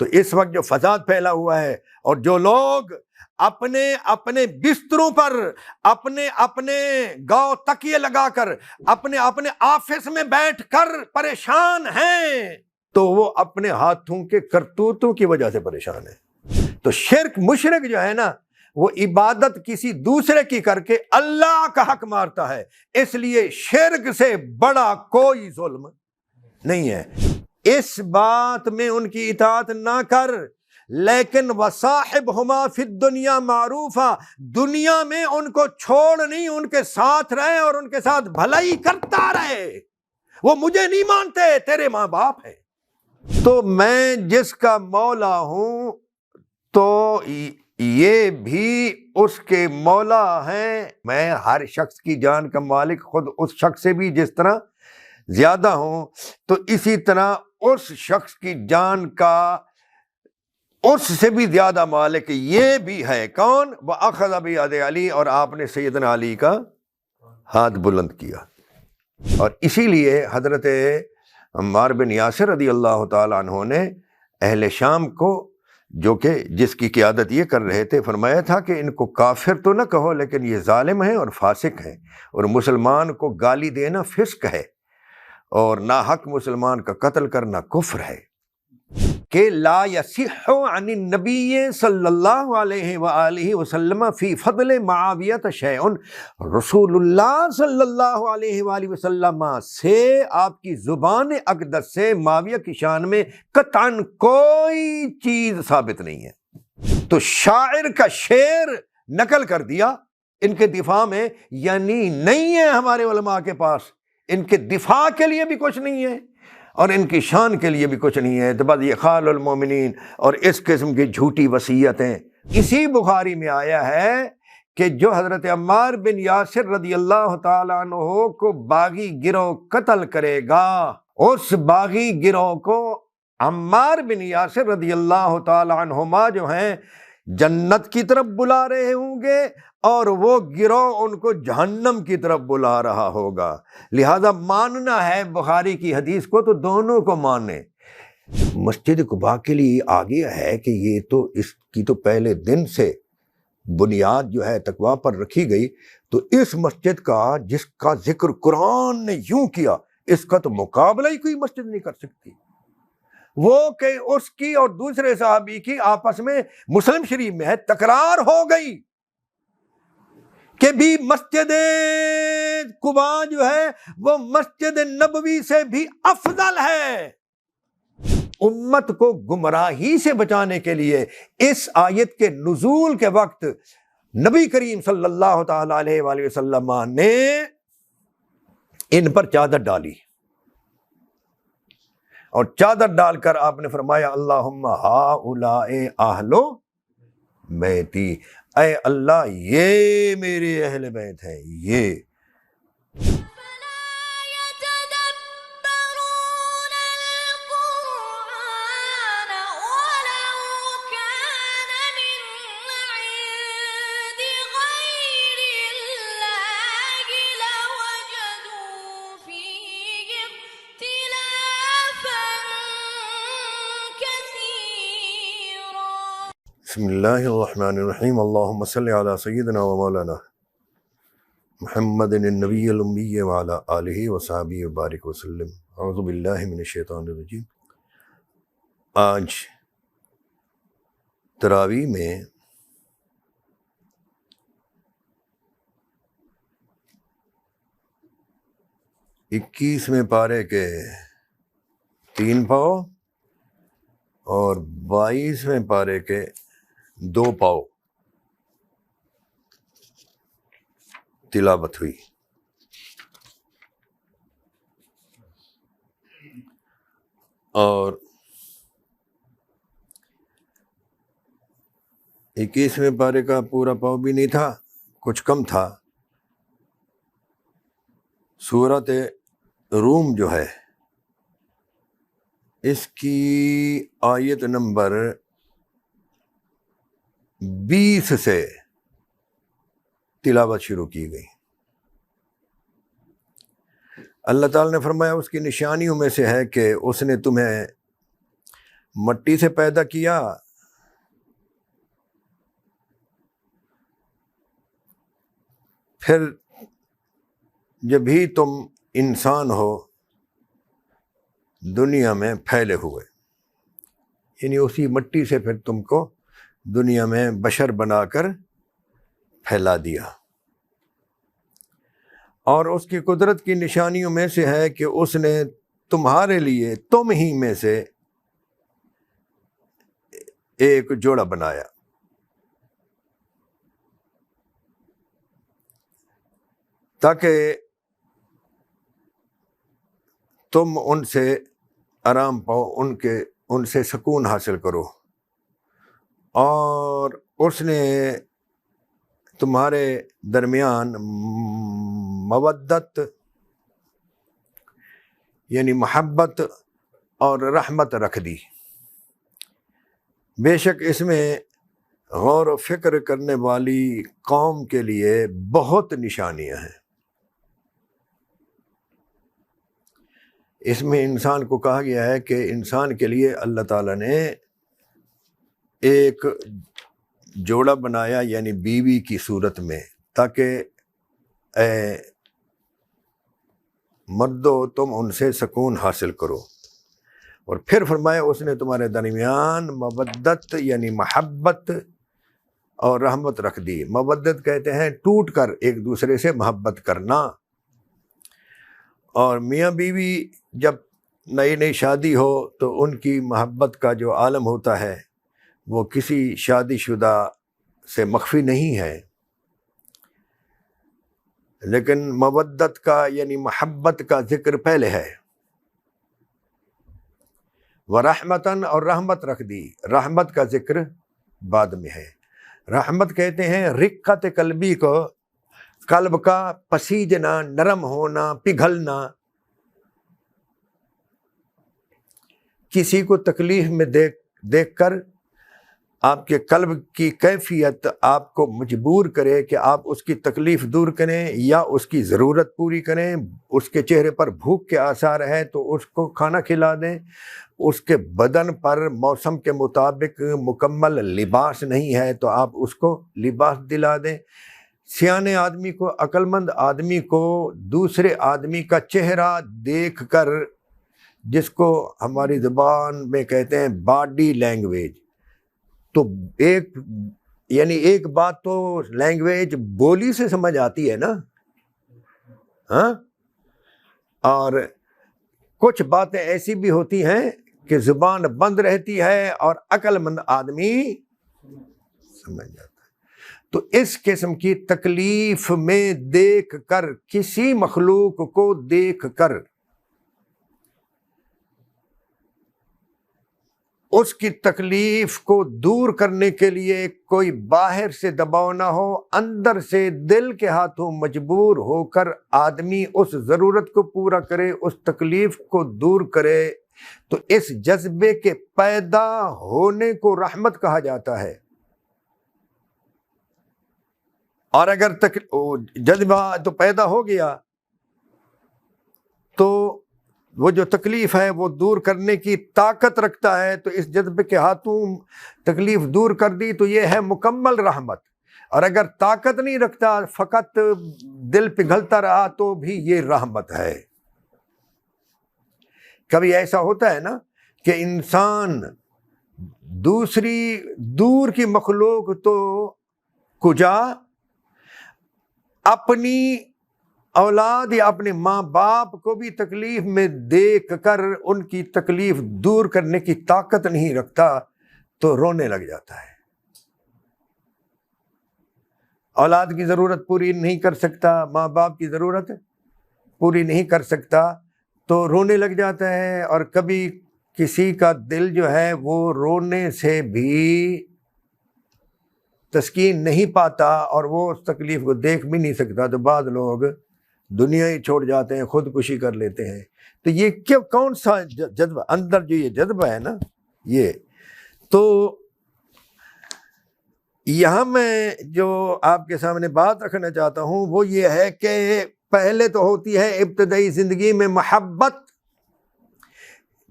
تو اس وقت جو فساد پھیلا ہوا ہے اور جو لوگ اپنے اپنے بستروں پر اپنے اپنے گاؤں تکیے لگا کر اپنے اپنے آفس میں بیٹھ کر پریشان ہیں تو وہ اپنے ہاتھوں کے کرتوتوں کی وجہ سے پریشان ہے۔ تو شرک مشرک جو ہے نا وہ عبادت کسی دوسرے کی کر کے اللہ کا حق مارتا ہے، اس لیے شرک سے بڑا کوئی ظلم نہیں ہے۔ اس بات میں ان کی اطاعت نہ کر، لیکن وصاحبہما فی الدنیا معروفا، دنیا میں ان کو چھوڑ نہیں، ان کے ساتھ رہے اور ان کے ساتھ بھلائی کرتا رہے۔ وہ مجھے نہیں مانتے، تیرے ماں باپ ہے، تو میں جس کا مولا ہوں تو یہ بھی اس کے مولا ہیں۔ میں ہر شخص کی جان کا مالک خود اس شخص سے بھی جس طرح زیادہ ہوں، تو اسی طرح اس شخص کی جان کا اس سے بھی زیادہ مالک یہ بھی ہے۔ کون؟ وَأَخَذَ بِيَدِ علی، اور آپ نے سیدنا علی کا ہاتھ بلند کیا۔ اور اسی لیے حضرت عمار بن یاسر رضی اللہ تعالیٰ عنہ نے اہل شام کو، جو کہ جس کی قیادت یہ کر رہے تھے، فرمایا تھا کہ ان کو کافر تو نہ کہو، لیکن یہ ظالم ہیں اور فاسق ہیں، اور مسلمان کو گالی دینا فسق ہے، اور ناحق مسلمان کا قتل کرنا کفر ہے، کہ لا یصح عن النبی صلی اللہ علیہ وآلہ وسلم فی فضل معاویہ شیء، رسول اللہ صلی اللہ علیہ وآلہ وسلم سے، آپ کی زبان اقدس سے معاویہ کی شان میں قطعاً کوئی چیز ثابت نہیں ہے۔ تو شاعر کا شعر نقل کر دیا ان کے دفاع میں، یعنی نہیں ہے ہمارے علماء کے پاس، ان کے دفاع کے لیے بھی کچھ نہیں ہے اور ان کی شان کے لیے بھی کچھ نہیں ہے، تو بس یہ خال المومنین اور اس قسم کی جھوٹی وصیتیں۔ اسی بخاری میں آیا ہے کہ جو حضرت عمار بن یاسر رضی اللہ تعالیٰ عنہ کو باغی گروہ قتل کرے گا، اس باغی گروہ کو عمار بن یاسر رضی اللہ تعالیٰ عنہما جو ہیں جنت کی طرف بلا رہے ہوں گے، اور وہ گروہ ان کو جہنم کی طرف بلا رہا ہوگا۔ لہذا ماننا ہے بخاری کی حدیث کو تو دونوں کو مانے۔ مسجد قباء کے لیے آ گیا ہے کہ یہ تو اس کی تو پہلے دن سے بنیاد جو ہے تقویٰ پر رکھی گئی، تو اس مسجد کا جس کا ذکر قرآن نے یوں کیا، اس کا تو مقابلہ ہی کوئی مسجد نہیں کر سکتی۔ وہ کہ اس کی اور دوسرے صحابی کی آپس میں مسلم شریف میں ہے تکرار ہو گئی کہ بھی مسجد قباء جو ہے وہ مسجد نبوی سے بھی افضل ہے۔ امت کو گمراہی سے بچانے کے لیے اس آیت کے نزول کے وقت نبی کریم صلی اللہ تعالی علیہ وآلہ وسلم نے ان پر چادر ڈالی، اور چادر ڈال کر آپ نے فرمایا اللہم ہؤلاء اہل بیتی، اے اللہ یہ میرے اہل بیت ہیں۔ یہ بسم اللہ الرحمن الرحیم، اللہم صلی علی سیدنا و مولانا محمد النبی الامی وعلی آلہ وصحبہ وبارک وسلم۔ اعوذ باللہ من الشیطان الرجیم۔ آج تراویح میں اکیسویں پارے کے 3 پاؤ اور 22ویں پارے کے 2 پاؤ تلاوت ہوئی۔ اور 21ویں پارے کا پورا پاؤ بھی نہیں تھا، کچھ کم تھا۔ سورۃ روم جو ہے اس کی آیت نمبر 20 سے تلاوت شروع کی گئی۔ اللہ تعالیٰ نے فرمایا اس کی نشانیوں میں سے ہے کہ اس نے تمہیں مٹی سے پیدا کیا، پھر جب بھی تم انسان ہو دنیا میں پھیلے ہوئے، یعنی اسی مٹی سے پھر تم کو دنیا میں بشر بنا کر پھیلا دیا۔ اور اس کی قدرت کی نشانیوں میں سے ہے کہ اس نے تمہارے لیے تم ہی میں سے ایک جوڑا بنایا، تاکہ تم ان سے آرام پاؤ، ان سے سکون حاصل کرو۔ اور اس نے تمہارے درمیان مودت یعنی محبت اور رحمت رکھ دی۔ بے شک اس میں غور و فکر کرنے والی قوم کے لیے بہت نشانیاں ہیں۔ اس میں انسان کو کہا گیا ہے کہ انسان کے لیے اللہ تعالیٰ نے ایک جوڑا بنایا، یعنی بیوی کی صورت میں، تاکہ اے مردو تم ان سے سکون حاصل کرو۔ اور پھر فرمایا اس نے تمہارے درمیان مودت یعنی محبت اور رحمت رکھ دی۔ مودت کہتے ہیں ٹوٹ کر ایک دوسرے سے محبت کرنا۔ اور میاں بیوی جب نئی نئی شادی ہو تو ان کی محبت کا جو عالم ہوتا ہے وہ کسی شادی شدہ سے مخفی نہیں ہے، لیکن مودت کا یعنی محبت کا ذکر پہلے ہے۔ ورحمتاً اور رحمت رکھ دی، رحمت کا ذکر بعد میں ہے۔ رحمت کہتے ہیں رقت قلبی کو، قلب کا پسیجنا، نرم ہونا، پگھلنا۔ کسی کو تکلیف میں دیکھ کر آپ کے قلب کی کیفیت آپ کو مجبور کرے کہ آپ اس کی تکلیف دور کریں یا اس کی ضرورت پوری کریں۔ اس کے چہرے پر بھوک کے آثار ہے تو اس کو کھانا کھلا دیں، اس کے بدن پر موسم کے مطابق مکمل لباس نہیں ہے تو آپ اس کو لباس دلا دیں۔ سیانے آدمی کو، عقل مند آدمی کو دوسرے آدمی کا چہرہ دیکھ کر، جس کو ہماری زبان میں کہتے ہیں باڈی لینگویج، تو ایک بات تو لینگویج بولی سے سمجھ آتی ہے نا، ہاں، اور کچھ باتیں ایسی بھی ہوتی ہیں کہ زبان بند رہتی ہے اور عقل مند آدمی سمجھ جاتا ہے۔ تو اس قسم کی تکلیف میں دیکھ کر، کسی مخلوق کو دیکھ کر اس کی تکلیف کو دور کرنے کے لیے کوئی باہر سے دباؤ نہ ہو، اندر سے دل کے ہاتھوں مجبور ہو کر آدمی اس ضرورت کو پورا کرے، اس تکلیف کو دور کرے، تو اس جذبے کے پیدا ہونے کو رحمت کہا جاتا ہے۔ اور اگر جذبہ تو پیدا ہو گیا تو وہ جو تکلیف ہے وہ دور کرنے کی طاقت رکھتا ہے، تو اس جذبے کے ہاتھوں تکلیف دور کر دی تو یہ ہے مکمل رحمت۔ اور اگر طاقت نہیں رکھتا، فقط دل پگھلتا رہا، تو بھی یہ رحمت ہے۔ کبھی ایسا ہوتا ہے نا کہ انسان دور کی مخلوق تو کجا اپنی اولاد یا اپنے ماں باپ کو بھی تکلیف میں دیکھ کر ان کی تکلیف دور کرنے کی طاقت نہیں رکھتا تو رونے لگ جاتا ہے۔ اولاد کی ضرورت پوری نہیں کر سکتا، ماں باپ کی ضرورت پوری نہیں کر سکتا تو رونے لگ جاتا ہے۔ اور کبھی کسی کا دل جو ہے وہ رونے سے بھی تسکین نہیں پاتا اور وہ اس تکلیف کو دیکھ بھی نہیں سکتا، تو بعض لوگ دنیا ہی چھوڑ جاتے ہیں، خودکشی کر لیتے ہیں۔ تو یہ کون سا جذبہ اندر جو یہ جذبہ ہے نا، یہ تو یہاں میں جو آپ کے سامنے بات رکھنا چاہتا ہوں وہ یہ ہے کہ پہلے تو ہوتی ہے ابتدائی زندگی میں محبت،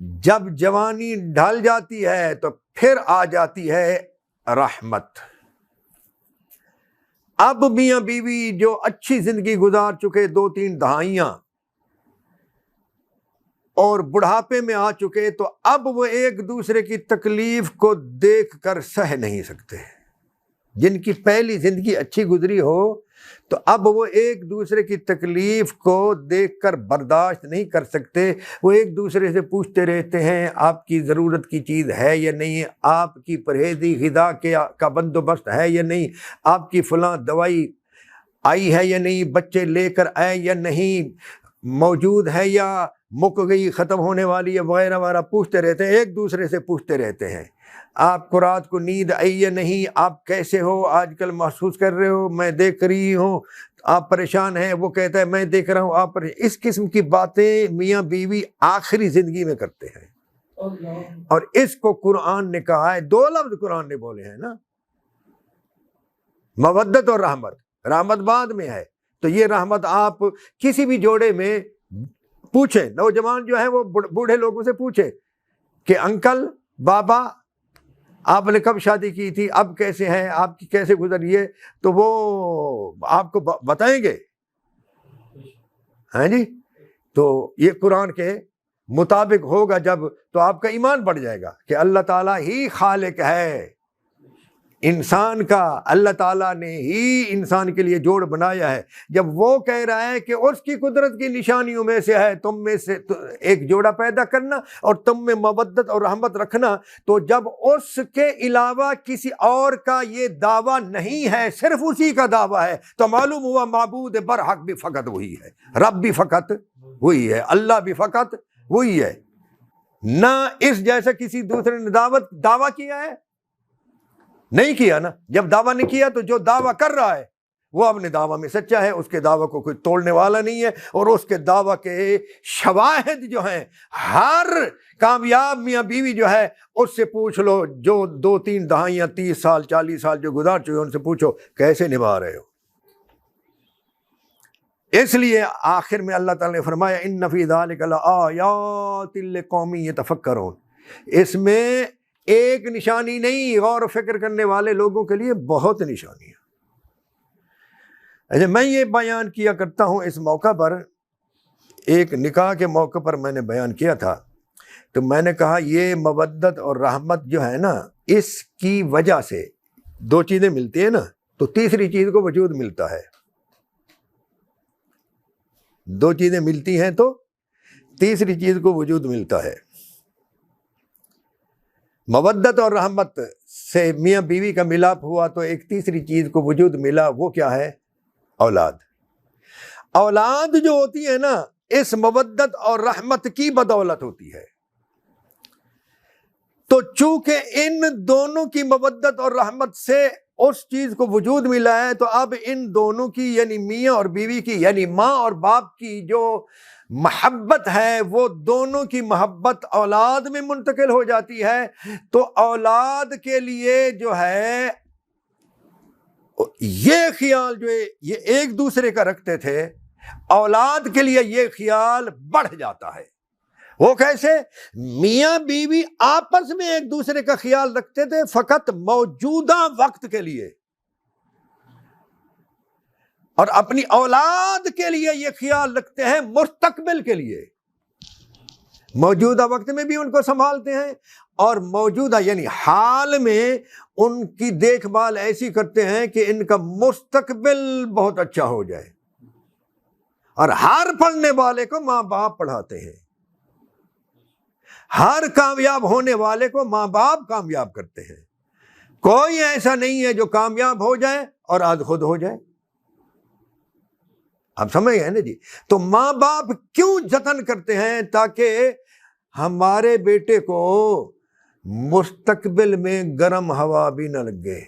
جب جوانی ڈھل جاتی ہے تو پھر آ جاتی ہے رحمت۔ اب میاں بیوی جو اچھی زندگی گزار چکے 2-3 دہائیاں اور بڑھاپے میں آ چکے، تو اب وہ ایک دوسرے کی تکلیف کو دیکھ کر سہ نہیں سکتے۔ جن کی پہلی زندگی اچھی گزری ہو تو اب وہ ایک دوسرے کی تکلیف کو دیکھ کر برداشت نہیں کر سکتے، وہ ایک دوسرے سے پوچھتے رہتے ہیں آپ کی ضرورت کی چیز ہے یا نہیں، آپ کی پرہیزی غذا کا بندوبست ہے یا نہیں، آپ کی فلاں دوائی آئی ہے یا نہیں، بچے لے کر آئے یا نہیں، موجود ہے یا مک گئی، ختم ہونے والی ہے، وغیرہ وغیرہ پوچھتے رہتے ہیں، ایک دوسرے سے پوچھتے رہتے ہیں آپ کو رات کو نیند آئی یا نہیں، آپ کیسے ہو، آج کل محسوس کر رہے ہو، میں دیکھ رہی ہوں آپ پریشان ہیں، وہ کہتا ہے میں دیکھ رہا ہوں آپ پریشان۔ اس قسم کی باتیں میاں بیوی آخری زندگی میں کرتے ہیں، اور اس کو قرآن نے کہا ہے، 2 لفظ قرآن نے بولے ہیں نا، مودت اور رحمت۔ رحمت بعد میں ہے، تو یہ رحمت آپ کسی بھی جوڑے میں پوچھیں، نوجوان جو ہے وہ بوڑھے لوگوں سے پوچھے کہ انکل، بابا، آپ نے کب شادی کی تھی، اب کیسے ہیں، آپ کی کیسے گزری ہے، تو وہ آپ کو بتائیں گے، ہاں جی۔ تو یہ قرآن کے مطابق ہوگا جب، تو آپ کا ایمان بڑھ جائے گا کہ اللہ تعالیٰ ہی خالق ہے انسان کا، اللہ تعالیٰ نے ہی انسان کے لیے جوڑ بنایا ہے۔ جب وہ کہہ رہا ہے کہ اس کی قدرت کی نشانیوں میں سے ہے تم میں سے ایک جوڑا پیدا کرنا اور تم میں مودت اور رحمت رکھنا، تو جب اس کے علاوہ کسی اور کا یہ دعویٰ نہیں ہے، صرف اسی کا دعویٰ ہے، تو معلوم ہوا معبود برحق بھی فقط وہی ہے، رب بھی فقط وہی ہے، اللہ بھی فقط وہی ہے، نہ اس جیسا کسی دوسرے نے دعویٰ کیا ہے، نہیں کیا نا۔ جب دعویٰ نہیں کیا تو جو دعویٰ کر رہا ہے وہ اپنے دعویٰ میں سچا ہے، اس کے دعویٰ کو کوئی توڑنے والا نہیں ہے، اور اس کے دعویٰ کے شواہد جو ہیں، ہر کامیاب میاں بیوی جو ہے اس سے پوچھ لو، جو 2-3 دہائیاں 30 سال 40 سال جو گزار چکے ان سے پوچھو کیسے نبھا رہے ہو۔ اس لیے آخر میں اللہ تعالیٰ نے فرمایا ان فی ذلک لآیات لقوم یتفکرون، اس میں ایک نشانی نہیں، غور و فکر کرنے والے لوگوں کے لیے بہت نشانیاں۔ اچھا، میں یہ بیان کیا کرتا ہوں اس موقع پر، ایک نکاح کے موقع پر میں نے بیان کیا تھا، تو میں نے کہا یہ مودت اور رحمت جو ہے نا، اس کی وجہ سے 2 چیزیں ملتی ہیں نا، تو تیسری چیز کو وجود ملتا ہے۔ 2 چیزیں ملتی ہیں تو تیسری چیز کو وجود ملتا ہے۔ مودت اور رحمت سے میاں بیوی کا ملاپ ہوا تو ایک تیسری چیز کو وجود ملا، وہ کیا ہے؟ اولاد۔ اولاد جو ہوتی ہے نا، اس مودت اور رحمت کی بدولت ہوتی ہے۔ تو چونکہ ان دونوں کی مودت اور رحمت سے اس چیز کو وجود ملا ہے، تو اب ان دونوں کی یعنی میاں اور بیوی کی، یعنی ماں اور باپ کی جو محبت ہے، وہ دونوں کی محبت اولاد میں منتقل ہو جاتی ہے۔ تو اولاد کے لیے جو ہے یہ خیال جو یہ ایک دوسرے کا رکھتے تھے، اولاد کے لیے یہ خیال بڑھ جاتا ہے۔ وہ کیسے؟ میاں بیوی آپس میں ایک دوسرے کا خیال رکھتے تھے فقط موجودہ وقت کے لیے، اور اپنی اولاد کے لیے یہ خیال رکھتے ہیں مستقبل کے لیے۔ موجودہ وقت میں بھی ان کو سنبھالتے ہیں، اور موجودہ یعنی حال میں ان کی دیکھ بھال ایسی کرتے ہیں کہ ان کا مستقبل بہت اچھا ہو جائے۔ اور ہر پڑھنے والے کو ماں باپ پڑھاتے ہیں، ہر کامیاب ہونے والے کو ماں باپ کامیاب کرتے ہیں۔ کوئی ایسا نہیں ہے جو کامیاب ہو جائے اور آج خود ہو جائے۔ آپ سمجھ گئے نا جی؟ تو ماں باپ کیوں جتن کرتے ہیں؟ تاکہ ہمارے بیٹے کو مستقبل میں گرم ہوا بھی نہ لگے۔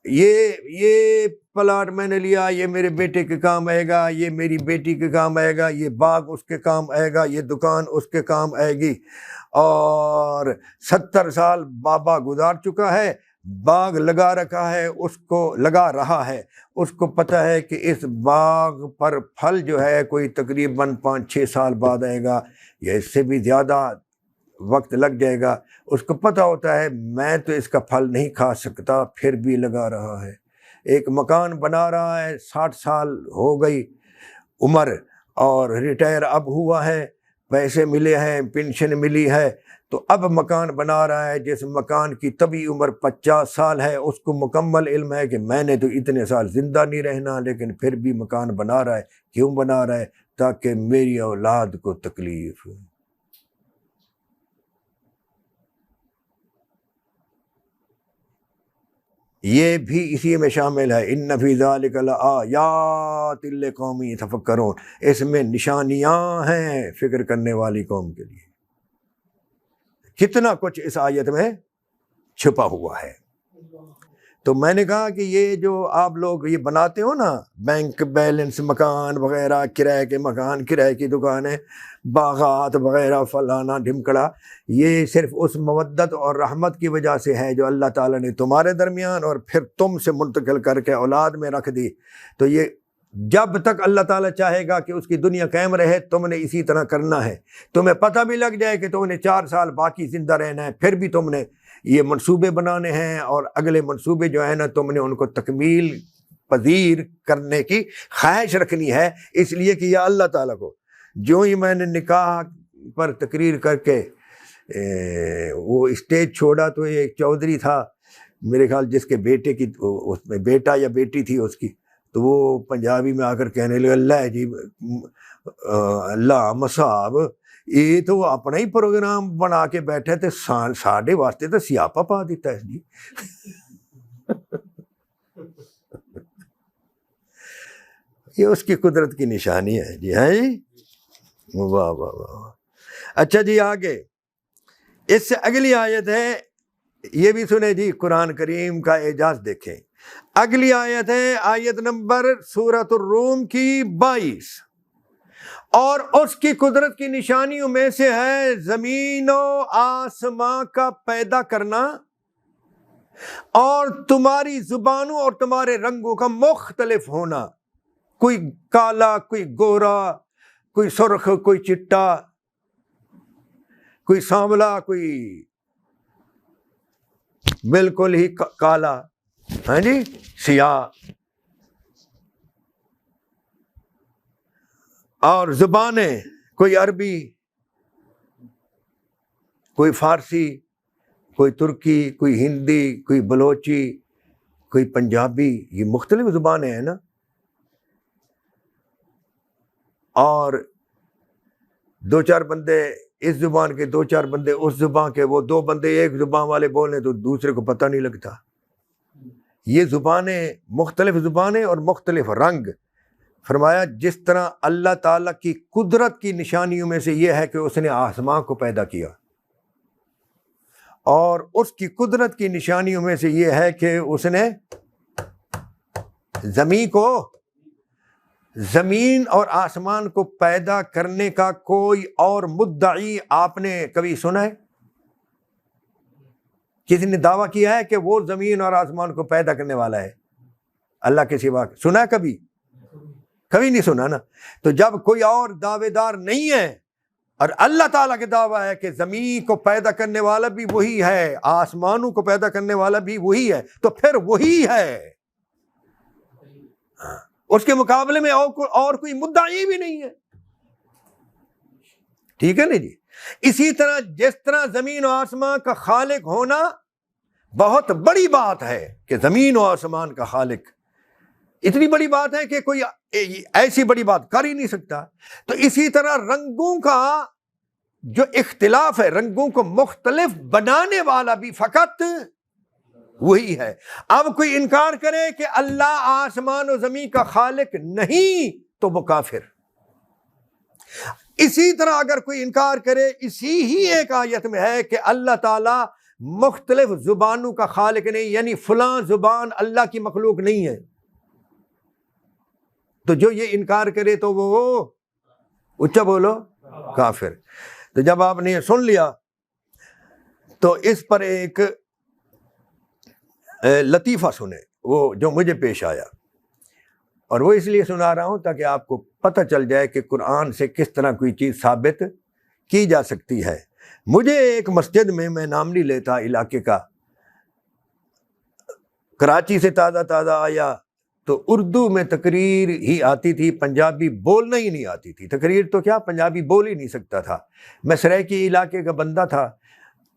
یہ پلاٹ میں نے لیا، یہ میرے بیٹے کے کام آئے گا، یہ میری بیٹی کے کام آئے گا، یہ باغ اس کے کام آئے گا، یہ دکان اس کے کام آئے گی۔ اور 70 سال بابا گزار چکا ہے، باغ لگا رکھا ہے، اس کو لگا رہا ہے، اس کو پتہ ہے کہ اس باغ پر پھل جو ہے کوئی تقریباً 5-6 سال بعد آئے گا، یا اس سے بھی زیادہ وقت لگ جائے گا، اس کو پتہ ہوتا ہے میں تو اس کا پھل نہیں کھا سکتا، پھر بھی لگا رہا ہے۔ ایک مکان بنا رہا ہے، 60 سال ہو گئی عمر اور ریٹائر اب ہوا ہے، پیسے ملے ہیں، پینشن ملی ہے، تو اب مکان بنا رہا ہے جس مکان کی طبی عمر 50 سال ہے، اس کو مکمل علم ہے کہ میں نے تو اتنے سال زندہ نہیں رہنا، لیکن پھر بھی مکان بنا رہا ہے۔ کیوں بنا رہا ہے؟ تاکہ میری اولاد کو تکلیف ہو۔ یہ بھی اسی میں شامل ہے، ان فی ذلک لآیات لقوم یتفکرون، اس میں نشانیاں ہیں فکر کرنے والی قوم کے لیے۔ کتنا کچھ اس آیت میں چھپا ہوا ہے۔ تو میں نے کہا کہ یہ جو آپ لوگ یہ بناتے ہو نا، بینک بیلنس، مکان وغیرہ، کرائے کے مکان، کرائے کی دکانیں، باغات وغیرہ، فلانا ڈھمکڑا، یہ صرف اس مودت اور رحمت کی وجہ سے ہے جو اللہ تعالیٰ نے تمہارے درمیان اور پھر تم سے منتقل کر کے اولاد میں رکھ دی۔ تو یہ جب تک اللہ تعالیٰ چاہے گا کہ اس کی دنیا قائم رہے، تم نے اسی طرح کرنا ہے۔ تمہیں پتہ بھی لگ جائے کہ تم نے 4 سال باقی زندہ رہنا ہے، پھر بھی تم نے یہ منصوبے بنانے ہیں، اور اگلے منصوبے جو ہیں نا تم نے ان کو تکمیل پذیر کرنے کی خواہش رکھنی ہے، اس لیے کہ یا اللہ تعالیٰ کو جو ہی میں نے نکاح پر تقریر کر کے وہ اسٹیج چھوڑا، تو ایک چودھری تھا میرے خیال جس کے بیٹے کی اس میں بیٹا یا بیٹی تھی اس کی، تو وہ پنجابی میں آ کر کہنے لگا اللہ جی اللہ مصاب، یہ تو اپنا ہی پروگرام بنا کے بیٹھے تھے، ساڈے واسطے تو سیاپا پا دیتا ہے جی۔ یہ اس کی قدرت کی نشانی ہے جی۔ ہے جی، واہ واہ واہ۔ اچھا جی آگے اس سے اگلی آیت ہے، یہ بھی سنیں جی، قرآن کریم کا اعجاز دیکھیں۔ اگلی آیت ہے آیت نمبر سورۃ الروم کی 22، اور اس کی قدرت کی نشانیوں میں سے ہے زمین و آسمان کا پیدا کرنا، اور تمہاری زبانوں اور تمہارے رنگوں کا مختلف ہونا، کوئی کالا، کوئی گورا، کوئی سرخ، کوئی چٹا، کوئی سانولا، کوئی بالکل ہی کالا، ہاں جی، سیاہ۔ اور زبانیں، کوئی عربی، کوئی فارسی، کوئی ترکی، کوئی ہندی، کوئی بلوچی، کوئی پنجابی، یہ مختلف زبانیں ہیں نا۔ اور 2-4 بندے اس زبان کے، 2-4 بندے اس زبان کے، وہ 2 بندے ایک زبان والے بولیں تو دوسرے کو پتہ نہیں لگتا۔ یہ زبانیں، مختلف زبانیں اور مختلف رنگ۔ فرمایا جس طرح اللہ تعالیٰ کی قدرت کی نشانیوں میں سے یہ ہے کہ اس نے آسمان کو پیدا کیا، اور اس کی قدرت کی نشانیوں میں سے یہ ہے کہ اس نے زمین اور آسمان کو پیدا کرنے کا کوئی اور مدعی آپ نے کبھی سنا ہے؟ کسی نے دعویٰ کیا ہے کہ وہ زمین اور آسمان کو پیدا کرنے والا ہے اللہ کے سوا؟ سنا ہے کبھی؟ کبھی نہیں سنا نا۔ تو جب کوئی اور دعوے دار نہیں ہے اور اللہ تعالیٰ کے دعویٰ ہے کہ زمین کو پیدا کرنے والا بھی وہی ہے، آسمانوں کو پیدا کرنے والا بھی وہی ہے، تو پھر وہی ہے، اس کے مقابلے میں اور کوئی مدعی بھی نہیں ہے۔ ٹھیک ہے نا جی؟ اسی طرح جس طرح زمین و آسمان کا خالق ہونا بہت بڑی بات ہے کہ زمین و آسمان کا خالق، اتنی بڑی بات ہے کہ کوئی ایسی بڑی بات کر ہی نہیں سکتا، تو اسی طرح رنگوں کا جو اختلاف ہے، رنگوں کو مختلف بنانے والا بھی فقط وہی ہے۔ اب کوئی انکار کرے کہ اللہ آسمان و زمین کا خالق نہیں تو وہ کافر۔ اسی طرح اگر کوئی انکار کرے، اسی ہی ایک آیت میں ہے کہ اللہ تعالیٰ مختلف زبانوں کا خالق نہیں، یعنی فلاں زبان اللہ کی مخلوق نہیں ہے، تو جو یہ انکار کرے تو وہ اچھا بولو کافر۔ تو جب آپ نے یہ سن لیا تو اس پر ایک لطیفہ سنے، وہ جو مجھے پیش آیا، اور وہ اس لیے سنا رہا ہوں تاکہ آپ کو پتہ چل جائے کہ قرآن سے کس طرح کوئی چیز ثابت کی جا سکتی ہے۔ مجھے ایک مسجد میں نام نہیں لیتا علاقے کا، کراچی سے تازہ آیا تو اردو میں تقریر ہی آتی تھی، پنجابی بولنا ہی نہیں آتی تھی۔ تقریر تو کیا، پنجابی بول ہی نہیں سکتا تھا۔ میں سرائیکی علاقے کا بندہ تھا،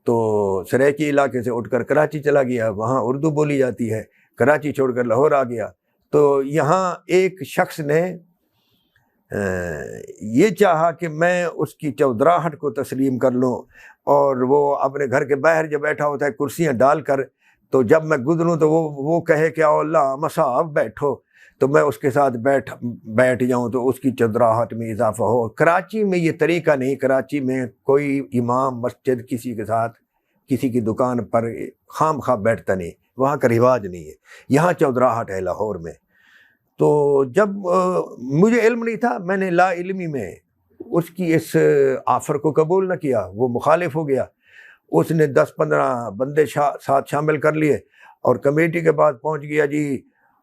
تو سرائیکی علاقے سے اٹھ کر کراچی چلا گیا، وہاں اردو بولی جاتی ہے۔ کراچی چھوڑ کر لاہور آ گیا، تو یہاں ایک شخص نے یہ چاہا کہ میں اس کی چودراہٹ کو تسلیم کر لوں، اور وہ اپنے گھر کے باہر جو بیٹھا ہوتا ہے کرسیاں ڈال کر، تو جب میں گزروں تو وہ کہے کہ او اللہ مصعب بیٹھو، تو میں اس کے ساتھ بیٹھ جاؤں تو اس کی چودراہٹ میں اضافہ ہو۔ کراچی میں یہ طریقہ نہیں، کراچی میں کوئی امام مسجد کسی کے ساتھ کسی کی دکان پر خام خواہ بیٹھتا نہیں، وہاں کا رواج نہیں ہے، یہاں چودراہٹ ہے لاہور میں۔ تو جب مجھے علم نہیں تھا، میں نے لا علمی میں اس کی اس آفر کو قبول نہ کیا، وہ مخالف ہو گیا۔ اس نے 10-15 بندے ساتھ شامل کر لیے، اور کمیٹی کے بعد پہنچ گیا جی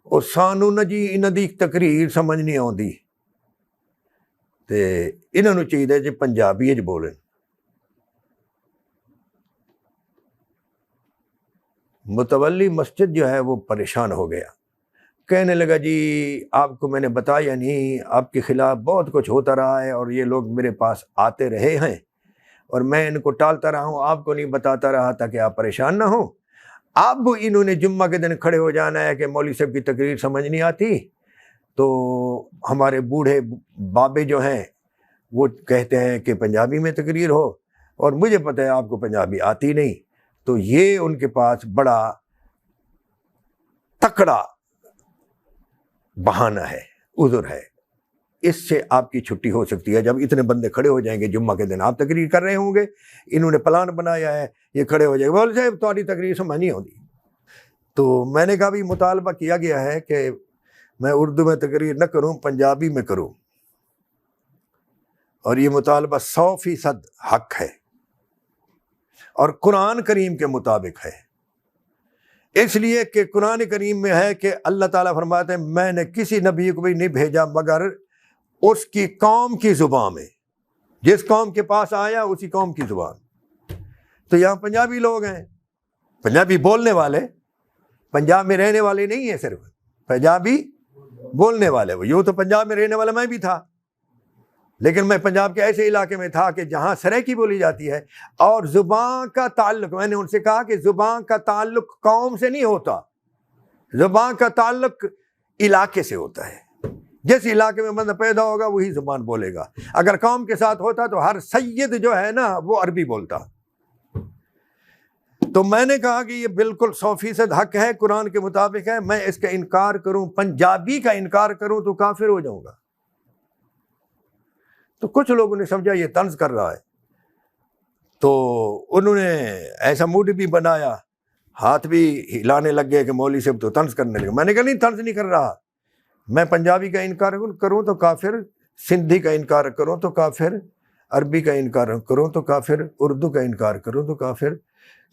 اور سانو نہ جی انہاں دی تقریر سمجھ نہیں آتی، تے انہاں نوں چاہیے جی پنجابی وچ بولن۔ متولی مسجد جو ہے وہ پریشان ہو گیا، کہنے لگا جی آپ کو میں نے بتایا نہیں، آپ کے خلاف بہت کچھ ہوتا رہا ہے، اور یہ لوگ میرے پاس آتے رہے ہیں اور میں ان کو ٹالتا رہا ہوں، آپ کو نہیں بتاتا رہا تاکہ آپ پریشان نہ ہوں۔ اب انہوں نے جمعہ کے دن کھڑے ہو جانا ہے کہ مولوی صاحب کی تقریر سمجھ نہیں آتی، تو ہمارے بوڑھے بابے جو ہیں وہ کہتے ہیں کہ پنجابی میں تقریر ہو، اور مجھے پتہ ہے آپ کو پنجابی آتی نہیں، تو یہ ان کے پاس بڑا تکڑا بہانہ ہے، عذر ہے، اس سے آپ کی چھٹی ہو سکتی ہے۔ جب اتنے بندے کھڑے ہو جائیں گے جمعہ کے دن، آپ تقریر کر رہے ہوں گے، انہوں نے پلان بنایا ہے، یہ کھڑے ہو جائے گا، بول صاحب تمہاری تقریر سمجھ نہیں ہوتی۔ تو میں نے کہا بھی مطالبہ کیا گیا ہے کہ میں اردو میں تقریر نہ کروں، پنجابی میں کروں، اور یہ مطالبہ 100% حق ہے اور قرآن کریم کے مطابق ہے، اس لیے کہ قرآن کریم میں ہے کہ اللہ تعالیٰ فرماتے ہیں میں نے کسی نبی کو بھی نہیں بھیجا مگر اس کی قوم کی زبان میں، جس قوم کے پاس آیا اسی قوم کی زبان۔ تو یہاں پنجابی لوگ ہیں، پنجابی بولنے والے، پنجاب میں رہنے والے نہیں ہیں، صرف پنجابی بولنے والے۔ وہ یوں تو پنجاب میں رہنے والا میں بھی تھا، لیکن میں پنجاب کے ایسے علاقے میں تھا کہ جہاں سرائیکی بولی جاتی ہے، اور زبان کا تعلق، میں نے ان سے کہا کہ زبان کا تعلق قوم سے نہیں ہوتا، زبان کا تعلق علاقے سے ہوتا ہے۔ جس علاقے میں بندہ پیدا ہوگا وہی زبان بولے گا۔ اگر قوم کے ساتھ ہوتا تو ہر سید جو ہے نا وہ عربی بولتا۔ تو میں نے کہا کہ یہ بالکل 100% حق ہے، قرآن کے مطابق ہے، میں اس کا انکار کروں، پنجابی کا انکار کروں تو کافر ہو جاؤں گا۔ تو کچھ لوگوں نے سمجھا یہ طنز کر رہا ہے، تو انہوں نے ایسا موڈ بھی بنایا، ہاتھ بھی ہلانے لگ گئے کہ مولوی صاحب تو طنز کرنے لگے۔ میں نے کہا نہیں، طنز نہیں کر رہا، میں پنجابی کا انکار کروں تو کافر، سندھی کا انکار کروں تو کافر، عربی کا انکار کروں تو کافر، اردو کا انکار کروں تو کافر،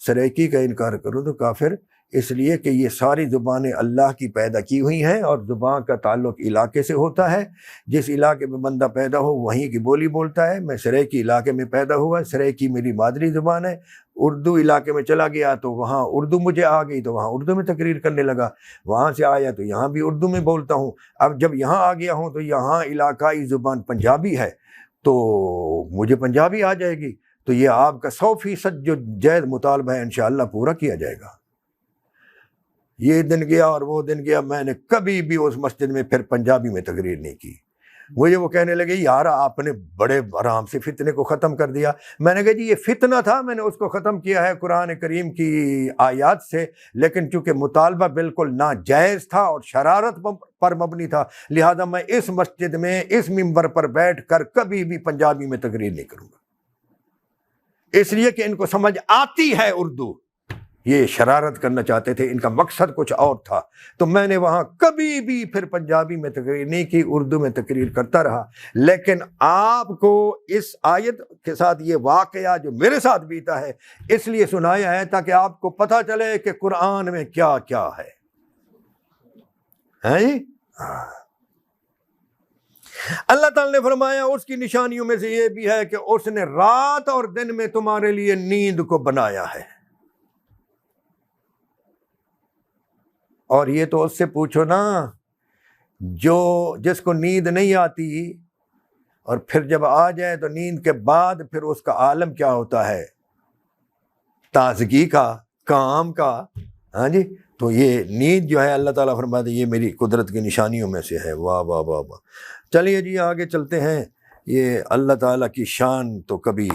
سرائیکی کا انکار کروں تو کافر، اس لیے کہ یہ ساری زبانیں اللہ کی پیدا کی ہوئی ہیں، اور زبان کا تعلق علاقے سے ہوتا ہے۔ جس علاقے میں بندہ پیدا ہو وہیں کی بولی بولتا ہے۔ میں سرائیکی علاقے میں پیدا ہوا، سرائیکی میری مادری زبان ہے، اردو علاقے میں چلا گیا تو وہاں اردو مجھے آ گئی، تو وہاں اردو میں تقریر کرنے لگا، وہاں سے آیا تو یہاں بھی اردو میں بولتا ہوں۔ اب جب یہاں آ گیا ہوں تو یہاں علاقائی زبان پنجابی ہے، تو مجھے پنجابی آ جائے گی، تو یہ آپ کا 100% جو جائز مطالبہ ہے انشاءاللہ پورا کیا جائے گا۔ یہ دن گیا اور وہ دن گیا، میں نے کبھی بھی اس مسجد میں پھر پنجابی میں تقریر نہیں کی۔ مجھے وہ کہنے لگے یار آپ نے بڑے آرام سے فتنے کو ختم کر دیا۔ میں نے کہا جی یہ فتنہ تھا، میں نے اس کو ختم کیا ہے قرآن کریم کی آیات سے، لیکن چونکہ مطالبہ بالکل ناجائز تھا اور شرارت پر مبنی تھا، لہذا میں اس مسجد میں اس ممبر پر بیٹھ کر کبھی بھی پنجابی میں تقریر نہیں کروں گا، اس لیے کہ ان کو سمجھ آتی ہے اردو، یہ شرارت کرنا چاہتے تھے، ان کا مقصد کچھ اور تھا۔ تو میں نے وہاں کبھی بھی پھر پنجابی میں تقریر نہیں کی، اردو میں تقریر کرتا رہا۔ لیکن آپ کو اس آیت کے ساتھ یہ واقعہ جو میرے ساتھ بیتا ہے اس لیے سنایا ہے تاکہ آپ کو پتہ چلے کہ قرآن میں کیا کیا ہے۔ اللہ تعالیٰ نے فرمایا اس کی نشانیوں میں سے یہ بھی ہے کہ اس نے رات اور دن میں تمہارے لیے نیند کو بنایا ہے. اور یہ تو اس سے پوچھو نا جس کو نیند نہیں آتی اور پھر جب آ جائے تو نیند کے بعد پھر اس کا عالم کیا ہوتا ہے، تازگی کا، کام کا. ہاں جی، تو یہ نیند جو ہے اللہ تعالیٰ فرماتے یہ میری قدرت کی نشانیوں میں سے ہے. واہ واہ واہ واہ. چلیے جی آگے چلتے ہیں. یہ اللہ تعالیٰ کی شان تو کبھی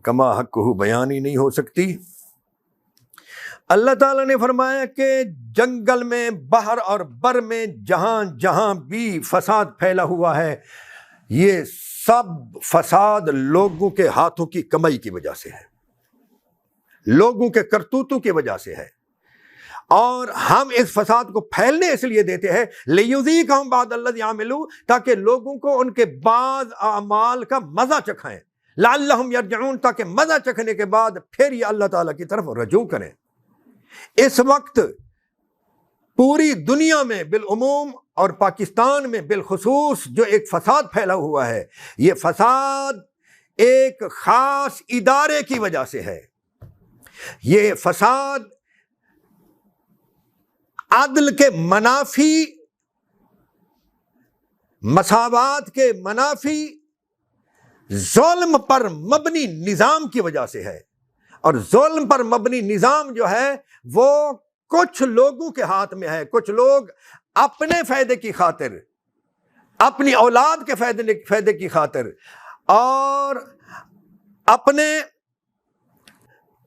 کما حق بیان ہی نہیں ہو سکتی. اللہ تعالیٰ نے فرمایا کہ جنگل میں، بحر اور بر میں جہاں جہاں بھی فساد پھیلا ہوا ہے، یہ سب فساد لوگوں کے ہاتھوں کی کمائی کی وجہ سے ہے، لوگوں کے کرتوتوں کی وجہ سے ہے. اور ہم اس فساد کو پھیلنے اس لیے دیتے ہیں لِيُذِيقَهُمْ بَعْضَ الَّذِي عَمِلُوا، تاکہ لوگوں کو ان کے بعض اعمال کا مزہ چکھائیں، لَعَلَّهُمْ يَرْجِعُونَ، تاکہ مزہ چکھنے کے بعد پھر یہ اللہ تعالیٰ کی طرف رجوع کریں. اس وقت پوری دنیا میں بالعموم اور پاکستان میں بالخصوص جو ایک فساد پھیلا ہوا ہے، یہ فساد ایک خاص ادارے کی وجہ سے ہے. یہ فساد عدل کے منافی، مساوات کے منافی، ظلم پر مبنی نظام کی وجہ سے ہے. اور ظلم پر مبنی نظام جو ہے وہ کچھ لوگوں کے ہاتھ میں ہے. کچھ لوگ اپنے فائدے کی خاطر، اپنی اولاد کے فائدے کی خاطر اور اپنے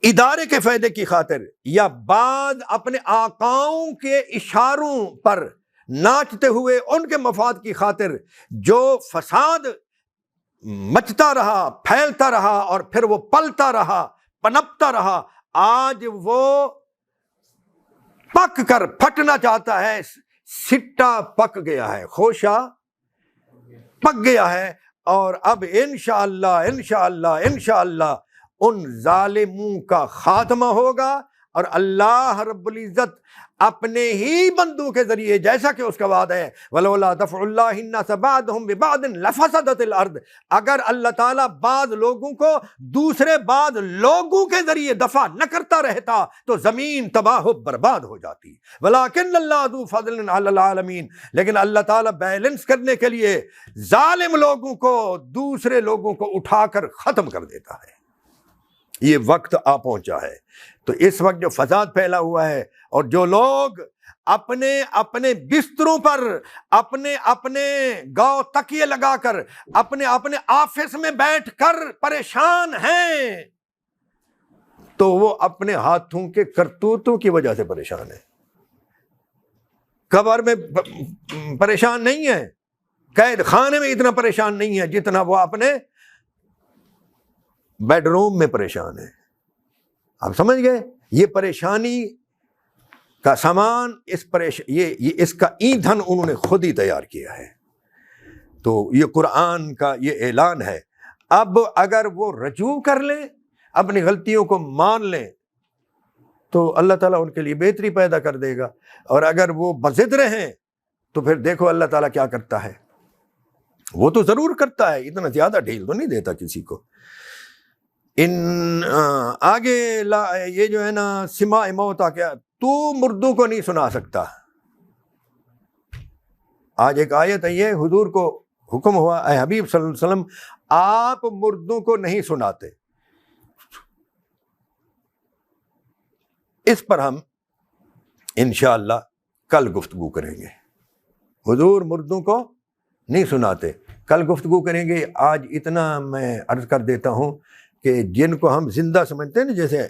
ادارے کے فائدے کی خاطر، یا بعض اپنے آقاؤں کے اشاروں پر ناچتے ہوئے ان کے مفاد کی خاطر جو فساد مچتا رہا، پھیلتا رہا اور پھر وہ پلتا رہا، پنپتا رہا، آج وہ پک کر پھٹنا چاہتا ہے. سٹا پک گیا ہے، خوشہ پک گیا ہے. اور اب انشاءاللہ انشاءاللہ انشاءاللہ ان ظالموں کا خاتمہ ہوگا، اور اللہ رب العزت اپنے ہی بندوں کے ذریعے، جیسا کہ اس کا وعدہ ہے وَلَوْلَا دَفْعُ اللَّهِ النَّاسَ بَعْضَهُم بِبَعْضٍ لَفَسَدَتِ الْأَرْضِ، اگر اللہ تعالیٰ بعض لوگوں کو دوسرے بعض لوگوں کے ذریعے دفع نہ کرتا رہتا تو زمین تباہ و برباد ہو جاتی. وَلَٰكِنَّ اللَّهَ ذُو فَضْلٍ عَلَى الْعَالَمِينَ، لیکن اللہ تعالیٰ بیلنس کرنے کے لیے ظالم لوگوں کو دوسرے لوگوں کو اٹھا کر ختم کر دیتا ہے. یہ وقت آ پہنچا ہے. تو اس وقت جو فساد پھیلا ہوا ہے اور جو لوگ اپنے اپنے بستروں پر، اپنے اپنے گاؤ تکیے لگا کر، اپنے اپنے آفس میں بیٹھ کر پریشان ہیں، تو وہ اپنے ہاتھوں کے کرتوتوں کی وجہ سے پریشان ہے. قبر میں پریشان نہیں ہے، قید خانے میں اتنا پریشان نہیں ہے جتنا وہ اپنے بیڈ روم میں پریشان ہے. آپ سمجھ گئے؟ یہ پریشانی کا سامان، اس کا ایندھن انہوں نے خود ہی تیار کیا ہے. تو یہ قرآن کا یہ اعلان ہے. اب اگر وہ رجوع کر لیں، اپنی غلطیوں کو مان لیں، تو اللہ تعالیٰ ان کے لیے بہتری پیدا کر دے گا. اور اگر وہ بضد رہیں تو پھر دیکھو اللہ تعالیٰ کیا کرتا ہے. وہ تو ضرور کرتا ہے، اتنا زیادہ ڈھیل تو نہیں دیتا کسی کو. آگے یہ جو ہے نا سماع موتا، کیا تو مردوں کو نہیں سنا سکتا. آج ایک آیت ہے، یہ حضور کو حکم ہوا اے حبیب صلی اللہ علیہ وسلم آپ مردوں کو نہیں سناتے. اس پر ہم انشاءاللہ کل گفتگو کریں گے. حضور مردوں کو نہیں سناتے، کل گفتگو کریں گے. آج اتنا میں عرض کر دیتا ہوں کہ جن کو ہم زندہ سمجھتے ہیں نا، جیسے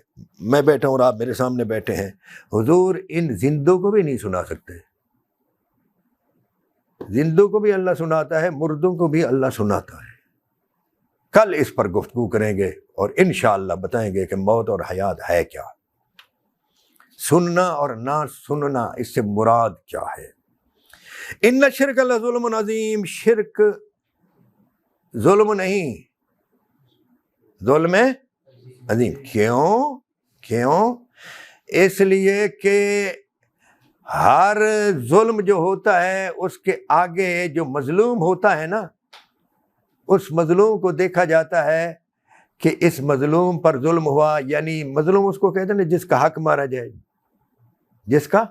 میں بیٹھا ہوں اور آپ میرے سامنے بیٹھے ہیں، حضور ان زندوں کو بھی نہیں سنا سکتے. زندوں کو بھی اللہ سناتا ہے، مردوں کو بھی اللہ سناتا ہے. کل اس پر گفتگو کریں گے اور انشاءاللہ بتائیں گے کہ موت اور حیات ہے کیا، سننا اور نہ سننا اس سے مراد کیا ہے. ان الشرک لظلم عظیم، شرک ظلم نہیں، ظلم عظیم. کیوں؟ اس لیے کہ ہر ظلم جو ہوتا ہے اس کے آگے جو مظلوم ہوتا ہے نا، اس مظلوم کو دیکھا جاتا ہے کہ اس مظلوم پر ظلم ہوا، یعنی مظلوم اس کو کہتے ہیں نا جس کا حق مارا جائے، جس کا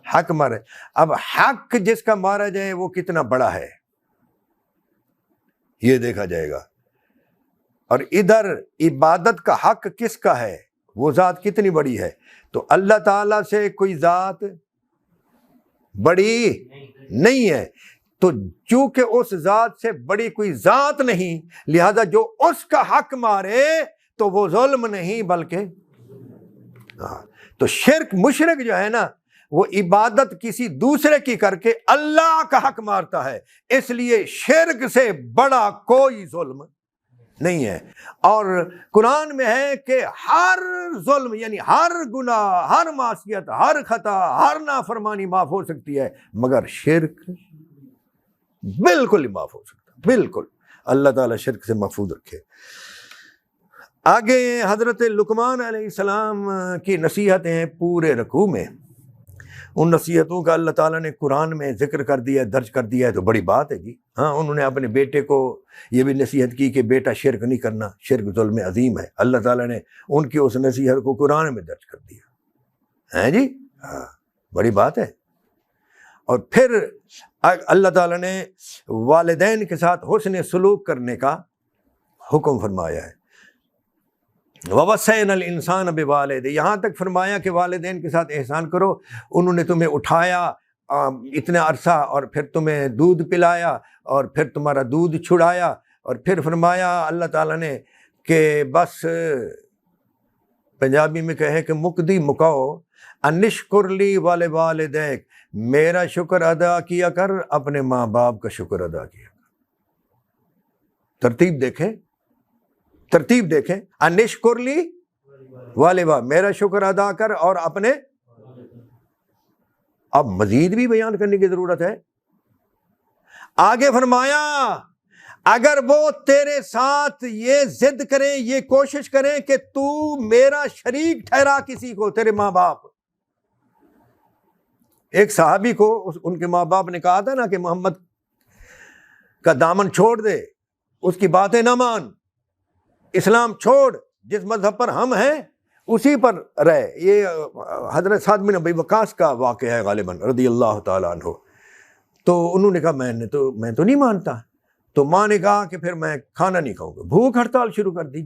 حق مارا جائے۔ اب حق جس کا مارا جائے وہ کتنا بڑا ہے یہ دیکھا جائے گا، اور ادھر عبادت کا حق کس کا ہے، وہ ذات کتنی بڑی ہے۔ تو اللہ تعالیٰ سے کوئی ذات بڑی نہیں ہے، تو چونکہ اس ذات سے بڑی کوئی ذات نہیں، لہذا جو اس کا حق مارے تو وہ ظلم نہیں بلکہ تو شرک، مشرک جو ہے نا وہ عبادت کسی دوسرے کی کر کے اللہ کا حق مارتا ہے، اس لیے شرک سے بڑا کوئی ظلم نہیں ہے۔ اور قرآن میں ہے کہ ہر ظلم یعنی ہر گناہ، ہر معصیت، ہر خطا، ہر نافرمانی معاف ہو سکتی ہے، مگر شرک بالکل ہی معاف ہو سکتا، بالکل۔ اللہ تعالیٰ شرک سے محفوظ رکھے۔ آگے حضرت لقمان علیہ السلام کی نصیحتیں ہیں پورے رکوع میں، ان نصیحتوں کا اللہ تعالیٰ نے قرآن میں ذکر کر دیا، درج کر دیا ہے، تو بڑی بات ہے جی۔ ہاں، انہوں نے اپنے بیٹے کو یہ بھی نصیحت کی کہ بیٹا شرک نہیں کرنا، شرک ظلم عظیم ہے، اللہ تعالیٰ نے ان کی اس نصیحت کو قرآن میں درج کر دیا ہے جی۔ ہاں، بڑی بات ہے۔ اور پھر اللہ تعالیٰ نے والدین کے ساتھ حسن سلوک کرنے کا حکم فرمایا ہے، وَوَصَّيْنَا الْإِنسَانَ بِوَالِدَيْهِ، یہاں تک فرمایا کہ والدین کے ساتھ احسان کرو، انہوں نے تمہیں اٹھایا اتنا عرصہ، اور پھر تمہیں دودھ پلایا، اور پھر تمہارا دودھ چھڑایا، اور پھر فرمایا اللہ تعالیٰ نے کہ بس پنجابی میں کہے کہ مکدی مکاؤ، انشکر لی ولوالدیک، میرا شکر ادا کیا کر، اپنے ماں باپ کا شکر ادا کیا کر۔ ترتیب دیکھیں، ترتیب دیکھیں، انشکر لی والدیک، میرا شکر ادا کر، اور اپنے۔ اب مزید بھی بیان کرنے کی ضرورت ہے۔ آگے فرمایا اگر وہ تیرے ساتھ یہ ضد کریں، یہ کوشش کریں کہ تو میرا شریک ٹھہرا کسی کو، تیرے ماں باپ۔ ایک صحابی کو ان کے ماں باپ نے کہا تھا نا کہ محمد کا دامن چھوڑ دے، اس کی باتیں نہ مان، اسلام چھوڑ، جس مذہب پر ہم ہیں اسی پر رہے۔ یہ حضرت سعد بن ابی وقاص کا واقعہ ہے غالباً رضی اللہ تعالیٰ عنہ۔ تو انہوں نے کہا میں تو نہیں مانتا۔ تو ماں نے کہا کہ پھر میں کھانا نہیں کھاؤں گا، بھوک ہڑتال شروع کر دی،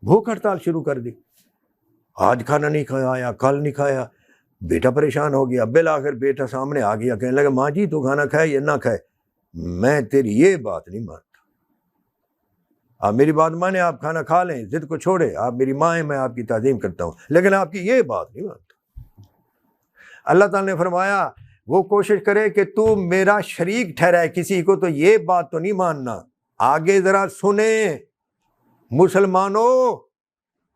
بھوک ہڑتال شروع کر دی، آج کھانا نہیں کھایا، کل نہیں کھایا۔ بیٹا پریشان ہو گیا، بالآخر بیٹا سامنے آ گیا، کہنے لگا ماں جی تو کھانا کھائے یا نہ کھائے، میں تیری یہ بات نہیں مانتا، آپ میری بات مانیں، آپ کھانا کھا لیں، ضد کو چھوڑے، آپ میری ماں ہیں، میں آپ کی تعظیم کرتا ہوں، لیکن آپ کی یہ بات نہیں مانتا۔ اللہ تعالیٰ نے فرمایا وہ کوشش کرے کہ تو میرا شریک ٹھہرائے کسی کو، تو یہ بات تو نہیں ماننا۔ آگے ذرا سنیں مسلمانوں،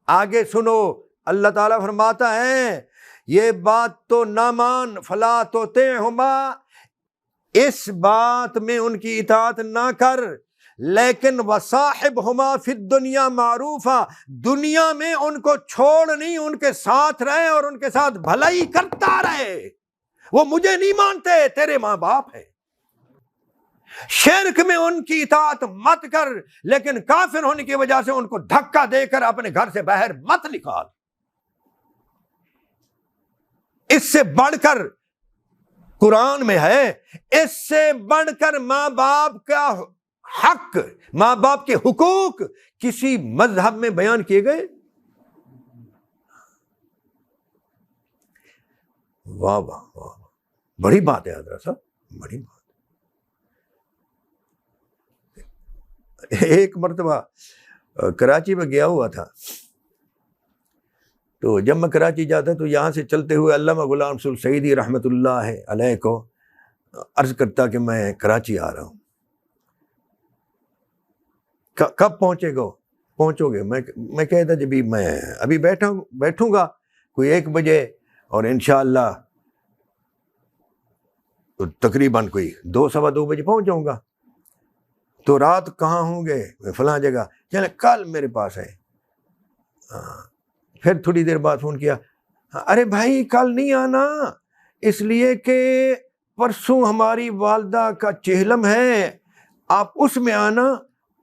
آگے سنو، اللہ تعالیٰ فرماتا ہے یہ بات تو نہ مان، فلا تطعہما، اس بات میں ان کی اطاعت نہ کر، لیکن وصاحبہما فی الدنیا معروفا، دنیا میں ان کو چھوڑ نہیں، ان کے ساتھ رہے اور ان کے ساتھ بھلائی کرتا رہے۔ وہ مجھے نہیں مانتے، تیرے ماں باپ ہیں، شرک میں ان کی اطاعت مت کر، لیکن کافر ہونے کی وجہ سے ان کو دھکا دے کر اپنے گھر سے باہر مت نکال۔ اس سے بڑھ کر قرآن میں ہے، اس سے بڑھ کر ماں باپ کا حق، ماں باپ کے حقوق کسی مذہب میں بیان کیے گئے؟ واہ واہ واہ، بڑی بات ہے حضرت صاحب، بڑی بات۔ ایک مرتبہ کراچی میں گیا ہوا تھا، تو جب میں کراچی جاتا تو یہاں سے چلتے ہوئے علامہ غلام رسول سعیدی رحمۃ اللہ علیہ کو عرض کرتا کہ میں کراچی آ رہا ہوں، کب پہنچو گے؟ میں کہتا جب میں ابھی بیٹھوں گا کوئی 1 بجے، اور انشاءاللہ تو تقریباً کوئی 2 سوا 2 بجے پہنچ جاؤں گا۔ تو رات کہاں ہوں گے؟ فلاں جگہ، چلے کل میرے پاس ہے۔ پھر تھوڑی دیر بعد فون کیا، ارے بھائی کل نہیں آنا، اس لیے کہ پرسوں ہماری والدہ کا چہلم ہے، آپ اس میں آنا،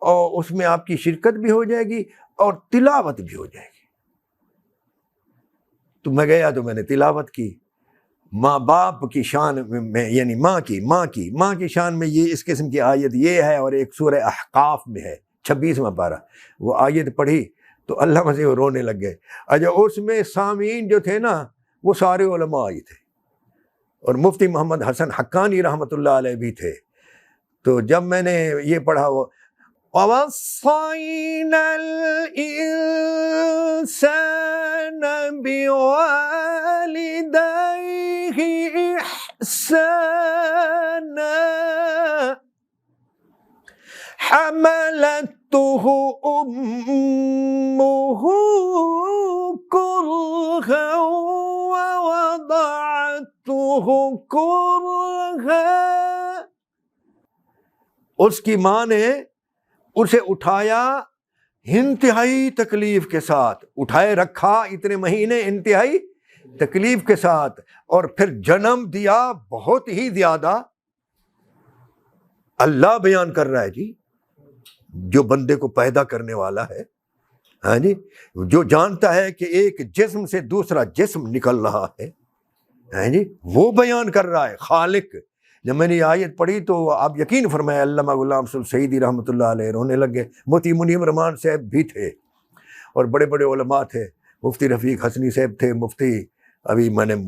اور اس میں آپ کی شرکت بھی ہو جائے گی اور تلاوت بھی ہو جائے گی۔ تو میں گیا تو میں نے تلاوت کی۔ ماں باپ کی شان میں، یعنی ماں کی شان میں یہ اس قسم کی آیت یہ ہے، اور ایک سورہ احقاف میں ہے 26واں پارہ، وہ آیت پڑھی تو اللہ مجھے رونے لگ گئے۔ اچھا اس میں سامعین جو تھے نا وہ سارے علماء آئی تھے، اور مفتی محمد حسن حقانی رحمۃ اللہ علیہ بھی تھے۔ تو جب میں نے یہ پڑھا، وہ وَوَصَّيْنَا الْإِنسَانَ بِوَالِدَيْهِ إِحْسَانًا حَمَلَتْهُ أُمُّهُ كُرْهًا وَوَضَعَتْهُ كُرْهًا، اس کی ماں نے اسے اٹھایا انتہائی تکلیف کے ساتھ، اٹھائے رکھا اتنے مہینے انتہائی تکلیف کے ساتھ، اور پھر جنم دیا بہت ہی زیادہ۔ اللہ بیان کر رہا ہے جی، جو بندے کو پیدا کرنے والا ہے، ہاں جی، جو جانتا ہے کہ ایک جسم سے دوسرا جسم نکل رہا ہے، ہاں جی، وہ بیان کر رہا ہے خالق۔ جب میں نے یہ آیت پڑھی تو آپ یقین فرمائے علامہ غلام رسول سعیدی رحمۃ اللہ علیہ رونے لگے، مفتی منیر رحمان صاحب بھی تھے، اور بڑے بڑے علماء تھے، مفتی رفیق حسنی صاحب تھے،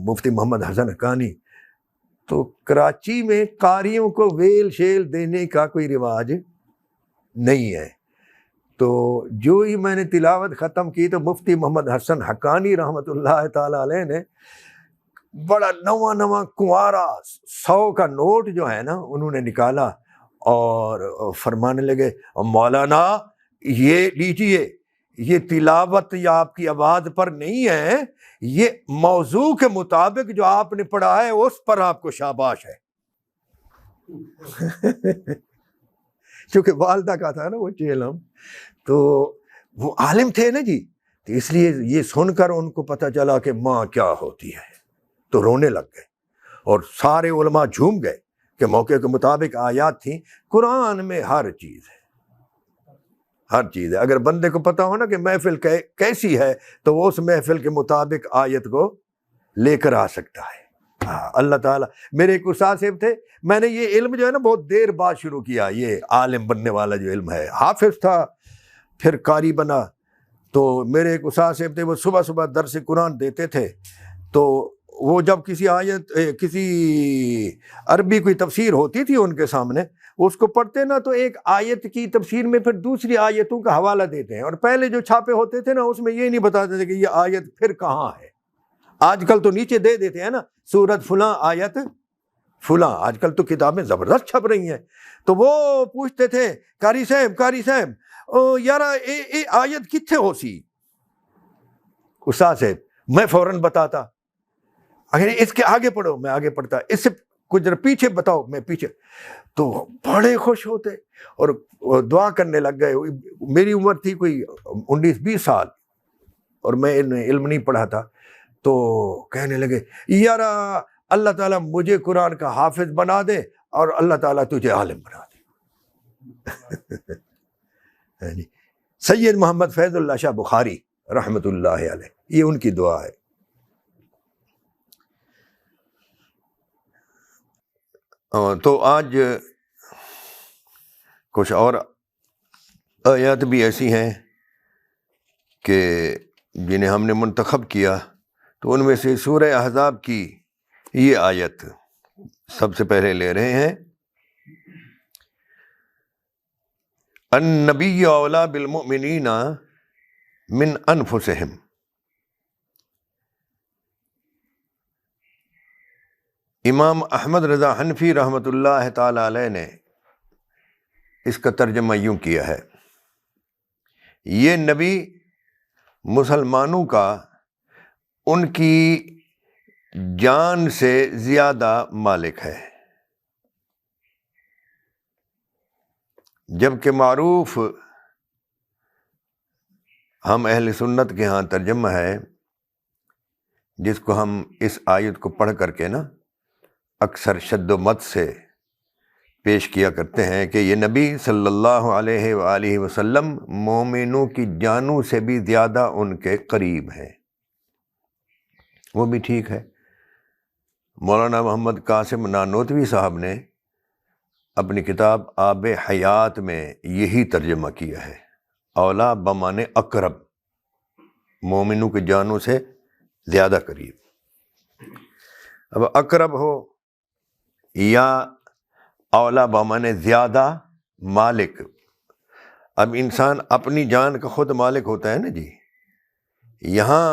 مفتی محمد حسن حقانی۔ تو کراچی میں قاریوں کو ویل شیل دینے کا کوئی رواج نہیں ہے، تو جو ہی میں نے تلاوت ختم کی تو مفتی محمد حسن حقانی رحمۃ اللہ تعالی علیہ نے بڑا نواں کنوارا 100 کا نوٹ جو ہے نا انہوں نے نکالا، اور فرمانے لگے مولانا یہ لیجئے، یہ تلاوت یا آپ کی آواز پر نہیں ہے، یہ موضوع کے مطابق جو آپ نے پڑھا ہے اس پر آپ کو شاباش ہے۔ چونکہ والدہ کا تھا نا وہ چہلم، تو وہ عالم تھے نا جی، تو اس لیے یہ سن کر ان کو پتہ چلا کہ ماں کیا ہوتی ہے، تو رونے لگ گئے، اور سارے علماء جھوم گئے کہ موقع کے مطابق آیات تھیں۔ قرآن میں ہر چیز ہے، ہر چیز ہے۔ اگر بندے کو پتہ ہو نا کہ محفل کیسی ہے تو وہ اس محفل کے مطابق آیت کو لے کر آ سکتا ہے۔ اللہ تعالیٰ، میرے ایک استاد صاحب تھے، میں نے یہ علم جو ہے نا بہت دیر بعد شروع کیا، یہ عالم بننے والا جو علم ہے، حافظ تھا پھر قاری بنا۔ تو میرے ایک استاد صاحب تھے، وہ صبح صبح درس قرآن دیتے تھے، تو وہ جب کسی آیت کسی عربی کوئی تفسیر ہوتی تھی ان کے سامنے، اس کو پڑھتے نا تو ایک آیت کی تفسیر میں پھر دوسری آیتوں کا حوالہ دیتے ہیں، اور پہلے جو چھاپے ہوتے تھے نا اس میں یہ نہیں بتاتے تھے کہ یہ آیت پھر کہاں ہے۔ آج کل تو نیچے دے دیتے ہیں نا سورت فلاں آیت فلاں، آج کل تو کتابیں زبردست چھپ رہی ہیں۔ تو وہ پوچھتے تھے قاری صاحب یار اے آیت کتھے ہو سی؟ استاد صاحب میں فوراً بتاتا، اگر اس کے آگے پڑھو میں آگے پڑھتا، اس سے کچھ دیر پیچھے بتاؤ میں پیچھے، تو بڑے خوش ہوتے اور دعا کرنے لگ گئے۔ میری عمر تھی کوئی 19-20 سال، اور میں علم نہیں پڑھا تھا، تو کہنے لگے یار اللہ تعالیٰ مجھے قرآن کا حافظ بنا دے اور اللہ تعالیٰ تجھے عالم بنا دے۔ سید محمد فیض اللہ شاہ بخاری رحمۃ اللہ علیہ، یہ ان کی دعا ہے۔ تو آج کچھ اور آیات بھی ایسی ہیں کہ جنہیں ہم نے منتخب کیا، تو ان میں سے سورہ احزاب کی یہ آیت سب سے پہلے لے رہے ہیں۔ النبی اولیٰ بالمؤمنین من انفسہم۔ امام احمد رضا حنفی رحمۃ اللہ تعالی علیہ نے اس کا ترجمہ یوں کیا ہے، یہ نبی مسلمانوں کا ان کی جان سے زیادہ مالک ہے، جبکہ معروف ہم اہل سنت کے ہاں ترجمہ ہے، جس کو ہم اس آیت کو پڑھ کر کے نا اکثر شد و مت سے پیش کیا کرتے ہیں کہ یہ نبی صلی اللہ علیہ وآلہ وسلم مومنوں کی جانوں سے بھی زیادہ ان کے قریب ہے، وہ بھی ٹھیک ہے۔ مولانا محمد قاسم نانوتوی صاحب نے اپنی کتاب آب حیات میں یہی ترجمہ کیا ہے، اولا بمانے اقرب، مومنوں کی جانوں سے زیادہ قریب۔ اب اقرب ہو یا اولا بمانے زیادہ مالک، اب انسان اپنی جان کا خود مالک ہوتا ہے نا جی۔ یہاں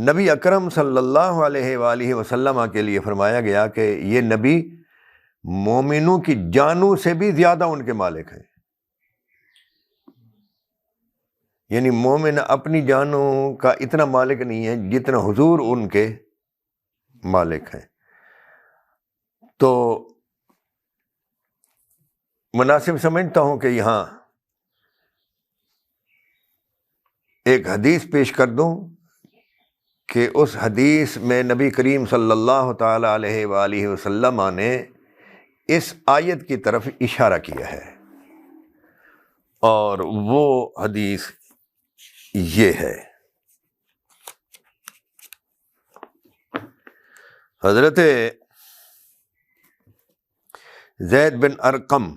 نبی اکرم صلی اللہ علیہ وآلہ وسلم کے لیے فرمایا گیا کہ یہ نبی مومنوں کی جانوں سے بھی زیادہ ان کے مالک ہیں، یعنی مومن اپنی جانوں کا اتنا مالک نہیں ہے جتنا حضور ان کے مالک ہیں۔ تو مناسب سمجھتا ہوں کہ یہاں ایک حدیث پیش کر دوں کہ اس حدیث میں نبی کریم صلی اللہ تعالی علیہ وآلہ وسلم نے اس آیت کی طرف اشارہ کیا ہے، اور وہ حدیث یہ ہے۔ حضرت زید بن ارقم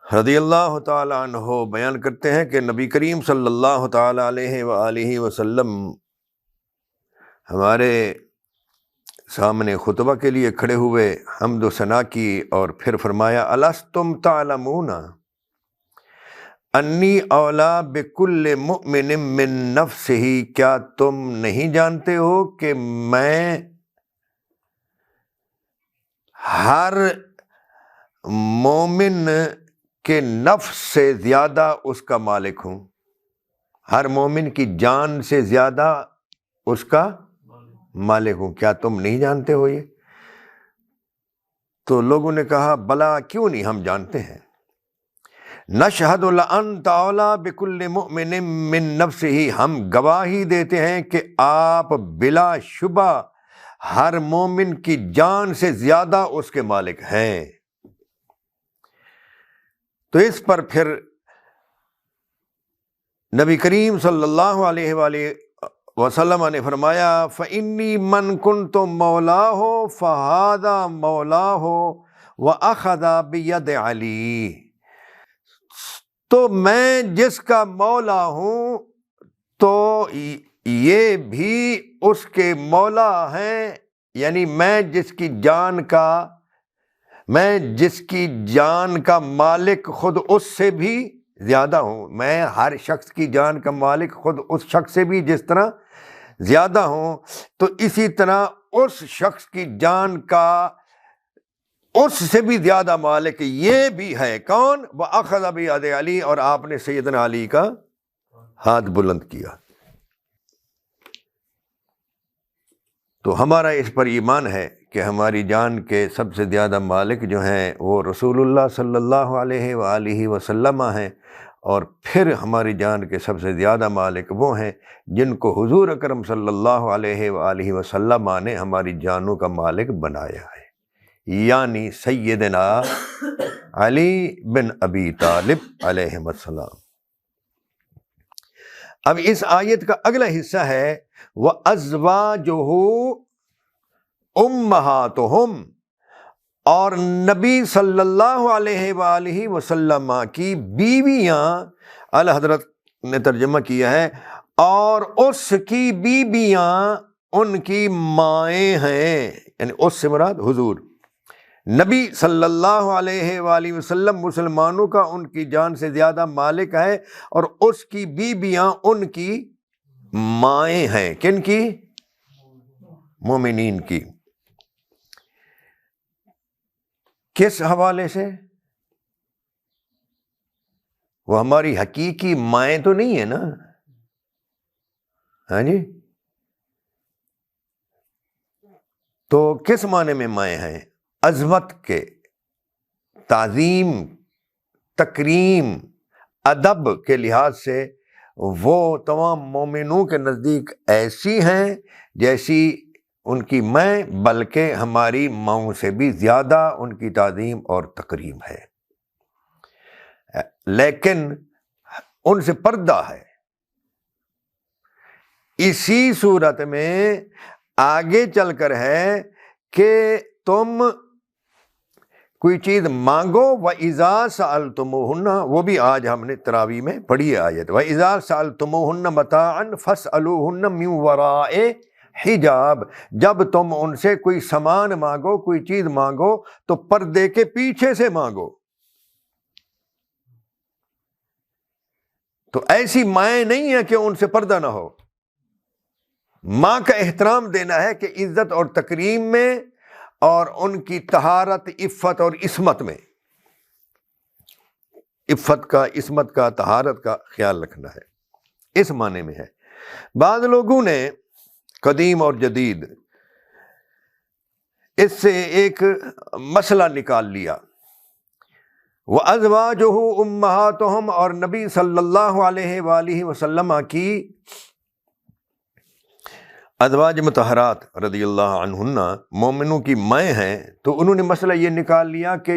رضی اللہ تعالی عنہ بیان کرتے ہیں کہ نبی کریم صلی اللہ تعالی علیہ وآلہ وسلم ہمارے سامنے خطبہ کے لیے کھڑے ہوئے، حمد و ثنا کی، اور پھر فرمایا الستم تعلمون انی اولا بکل مؤمن من نفسہ، کیا تم نہیں جانتے ہو کہ میں ہر مومن کے نفس سے زیادہ اس کا مالک ہوں، ہر مومن کی جان سے زیادہ اس کا مالک ہوں، کیا تم نہیں جانتے ہو یہ؟ تو لوگوں نے کہا بلا، کیوں نہیں، ہم جانتے ہیں۔ نشہد لأنت اولا بکل مؤمن من نفسہ، ہم گواہی دیتے ہیں کہ آپ بلا شبہ ہر مومن کی جان سے زیادہ اس کے مالک ہیں۔ تو اس پر پھر نبی کریم صلی اللہ علیہ وآلہ وسلم نے فرمایا فإنی من کنت مولاه فہذا مولاه وأخذ بید علی، تو میں جس کا مولا ہوں تو یہ بھی اس کے مولا ہیں، یعنی میں جس کی جان کا مالک خود اس سے بھی زیادہ ہوں، میں ہر شخص کی جان کا مالک خود اس شخص سے بھی جس طرح زیادہ ہوں، تو اسی طرح اس شخص کی جان کا اس سے بھی زیادہ مالک یہ بھی ہے، کون؟ وَأَخَذَ بِيَدِ علی، اور آپ نے سیدنا علی کا ہاتھ بلند کیا۔ تو ہمارا اس پر ایمان ہے کہ ہماری جان کے سب سے زیادہ مالک جو ہیں وہ رسول اللہ صلی اللہ علیہ وآلہ وسلم ہیں، اور پھر ہماری جان کے سب سے زیادہ مالک وہ ہیں جن کو حضور اکرم صلی اللہ علیہ وآلہ وسلم نے ہماری جانوں کا مالک بنایا ہے، یعنی سیدنا علی بن ابی طالب علیہ السلام۔ اب اس آیت کا اگلا حصہ ہے وَأَزْوَاجُهُ أُمَّهَاتُهُمْ، اور نبی صلی اللہ علیہ وآلہ وسلم کی بیویاں، اعلیٰ حضرت نے ترجمہ کیا ہے، اور اس کی بیویاں ان کی مائیں ہیں، یعنی اس سے مراد حضور نبی صلی اللہ علیہ وآلہ وسلم مسلمانوں کا ان کی جان سے زیادہ مالک ہے، اور اس کی بیویاں ان کی مائیں ہیں، کن کی؟ مومنین کی۔ کس حوالے سے؟ وہ ہماری حقیقی مائیں تو نہیں ہے نا، ہاں جی، تو کس معنی میں مائیں ہیں؟ عظمت کے، تعظیم، تکریم، ادب کے لحاظ سے وہ تمام مومنوں کے نزدیک ایسی ہیں جیسی ان کی ماں، بلکہ ہماری ماؤں سے بھی زیادہ ان کی تعظیم اور تکریم ہے، لیکن ان سے پردہ ہے۔ اسی صورت میں آگے چل کر ہے کہ تم کوئی چیز مانگو، وَإِذَا سَأَلْتُمُوهُنَّ، وہ بھی آج ہم نے تراویح میں پڑھی ہے آیت، وَإِذَا سَأَلْتُمُوهُنَّ مَتَاعًا فَاسْأَلُوهُنَّ مِنْ وَرَاءِ حجاب، جب تم ان سے کوئی سامان مانگو، کوئی چیز مانگو تو پردے کے پیچھے سے مانگو۔ تو ایسی مائیں نہیں ہیں کہ ان سے پردہ نہ ہو۔ ماں کا احترام دینا ہے کہ عزت اور تکریم میں اور ان کی طہارت، عفت اور عصمت میں، عفت کا، عصمت کا، طہارت کا خیال رکھنا ہے، اس معنی میں ہے۔ بعض لوگوں نے قدیم اور جدید اس سے ایک مسئلہ نکال لیا، وَأَزْوَاجُهُ أُمَّهَاتُهُمْ، اور نبی صلی اللہ علیہ وآلہ وسلم کی ازواج مطہرات رضی اللہ عنہن مومنوں کی مائیں ہیں، تو انہوں نے مسئلہ یہ نکال لیا کہ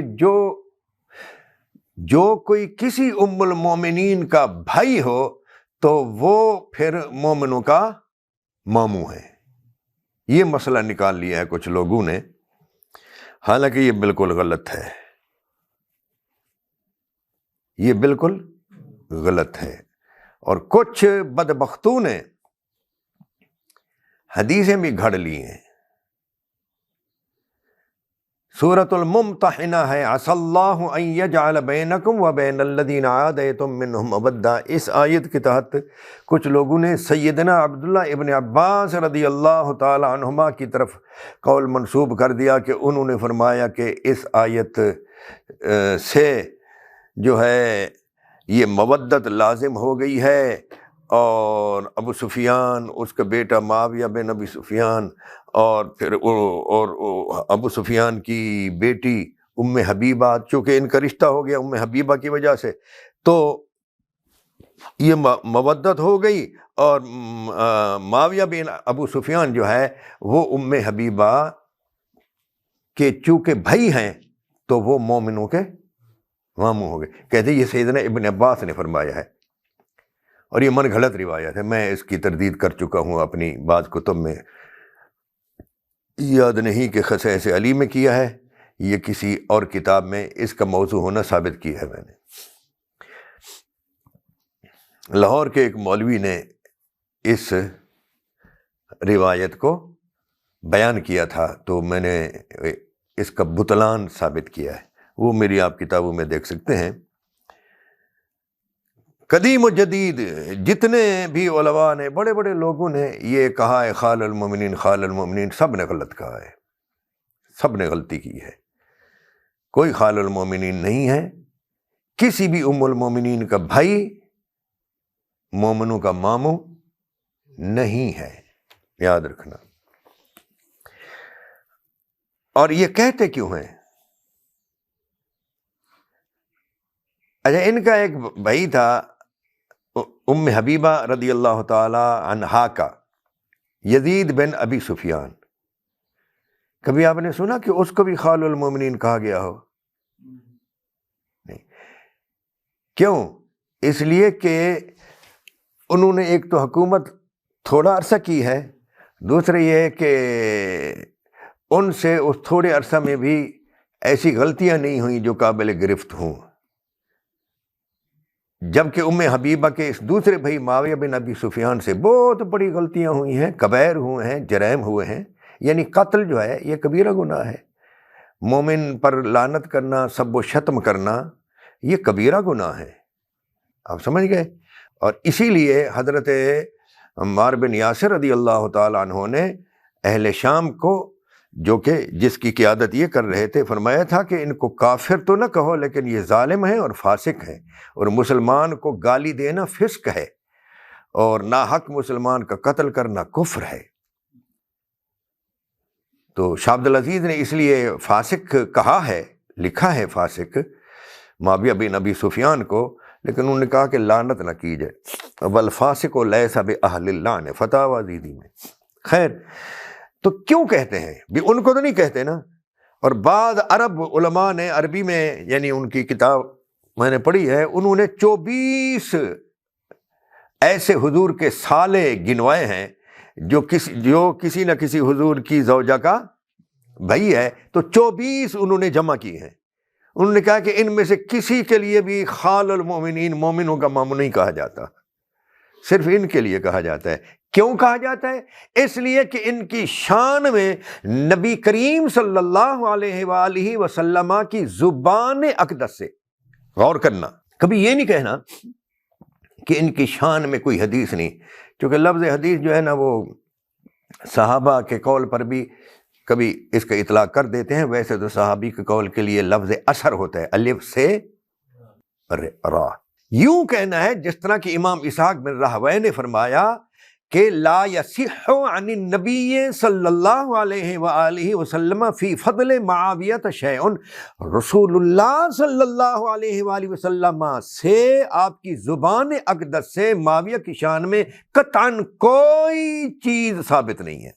جو کوئی کسی ام المومنین کا بھائی ہو تو وہ پھر مومنوں کا ماموں ہے۔ یہ مسئلہ نکال لیا ہے کچھ لوگوں نے، حالانکہ یہ بالکل غلط ہے، یہ بالکل غلط ہے۔ اور کچھ بدبختوں نے حدیثیں بھی گھڑ لی ہیں۔ سورۃ الممتحنہ ہے، عسى اللہ ان یجعل بینکم وبین الذین عادیتم منہم مودۃ، اس آیت کے تحت کچھ لوگوں نے سیدنا عبداللہ ابن عباس رضی اللہ تعالی عنہما کی طرف قول منسوب کر دیا کہ انہوں نے فرمایا کہ اس آیت سے جو ہے یہ مودت لازم ہو گئی ہے، اور ابو سفیان، اس کا بیٹا معاویہ بن ابی سفیان، اور پھر ابو سفیان کی بیٹی ام حبیبہ، چونکہ ان کا رشتہ ہو گیا ام حبیبہ کی وجہ سے، تو یہ مودت ہو گئی، اور معاویہ بن ابو سفیان جو ہے وہ ام حبیبہ کے چونکہ بھائی ہیں تو وہ مومنوں کے ماموں ہو گئے۔ کہتے یہ سیدنا ابن عباس نے فرمایا ہے، اور یہ من گھڑت روایت ہے، میں اس کی تردید کر چکا ہوں اپنی بعض کتب میں، یاد نہیں کہ خصائص علی میں کیا ہے یہ کسی اور کتاب میں اس کا موضوع ہونا ثابت کیا ہے میں نے۔ لاہور کے ایک مولوی نے اس روایت کو بیان کیا تھا تو میں نے اس کا بطلان ثابت کیا ہے، وہ میری آپ کتابوں میں دیکھ سکتے ہیں۔ قدیم و جدید جتنے بھی علماء نے، بڑے بڑے لوگوں نے یہ کہا ہے خال المومنین، خال المومنین، سب نے غلط کہا ہے، سب نے غلطی کی ہے۔ کوئی خال المومنین نہیں ہے، کسی بھی ام المومنین کا بھائی مومنوں کا ماموں نہیں ہے، یاد رکھنا۔ اور یہ کہتے کیوں ہیں؟ اچھا، ان کا ایک بھائی تھا ام حبیبہ رضی اللہ تعالی عنہا کا، یزید بن ابی سفیان، کبھی آپ نے سنا کہ اس کو بھی خال المومنین کہا گیا ہو؟ نہیں۔ کیوں؟ اس لیے کہ انہوں نے ایک تو حکومت تھوڑا عرصہ کی ہے، دوسرا یہ ہے کہ ان سے اس تھوڑے عرصہ میں بھی ایسی غلطیاں نہیں ہوئیں جو قابل گرفت ہوں، جبکہ ام حبیبہ کے اس دوسرے بھائی معاویہ بن ابی سفیان سے بہت بڑی غلطیاں ہوئی ہیں، کبائر ہوئے ہیں، جرائم ہوئے ہیں۔ یعنی قتل جو ہے یہ کبیرہ گناہ ہے، مومن پر لعنت کرنا، سب و شتم کرنا، یہ کبیرہ گناہ ہے، آپ سمجھ گئے۔ اور اسی لیے حضرت عمار بن یاسر رضی اللہ تعالی عنہ نے اہل شام کو، جو کہ جس کی قیادت یہ کر رہے تھے، فرمایا تھا کہ ان کو کافر تو نہ کہو لیکن یہ ظالم ہیں اور فاسق ہیں، اور مسلمان کو گالی دینا فسق ہے، اور ناحق مسلمان کا قتل کرنا کفر ہے۔ تو شاہ عبد العزیز نے اس لیے فاسق کہا ہے، لکھا ہے فاسق معاویہ بن ابی سفیان کو، لیکن انہوں نے کہا کہ لعنت نہ کی جائے۔ والفاسق لیس بأہل اللعن، فتاوی زیدی میں۔ خیر، تو کیوں کہتے ہیں بھی؟ ان کو تو نہیں کہتے نا۔ اور بعض عرب علماء نے عربی میں، یعنی ان کی کتاب میں نے پڑھی ہے، انہوں نے 24 ایسے حضور کے سالے گنوائے ہیں جو کسی نہ کسی حضور کی زوجہ کا بھائی ہے، تو 24 انہوں نے جمع کی ہیں۔ انہوں نے کہا کہ ان میں سے کسی کے لیے بھی خال المومنین، مومنوں کا ماموں نہیں کہا جاتا، صرف ان کے لیے کہا جاتا ہے۔ کیوں کہا جاتا ہے؟ اس لیے کہ ان کی شان میں نبی کریم صلی اللہ علیہ وآلہ وسلم کی زبان اقدس سے، غور کرنا، کبھی یہ نہیں کہنا کہ ان کی شان میں کوئی حدیث نہیں، کیونکہ لفظ حدیث جو ہے نا وہ صحابہ کے قول پر بھی کبھی اس کا اطلاق کر دیتے ہیں۔ ویسے تو صحابی کے قول کے لیے لفظ اثر ہوتا ہے، الف سے را۔ یوں کہنا ہے جس طرح کہ امام اسحاق بن راہویہ نے فرمایا کہ لا یصح عن النبی صلی اللہ علیہ وآلہ وسلم فی فضل معاویہ شیء، رسول اللہ صلی اللہ علیہ وآلہ وسلم سے، آپ کی زبان اقدس سے معاویہ کی شان میں قطعاً کوئی چیز ثابت نہیں ہے۔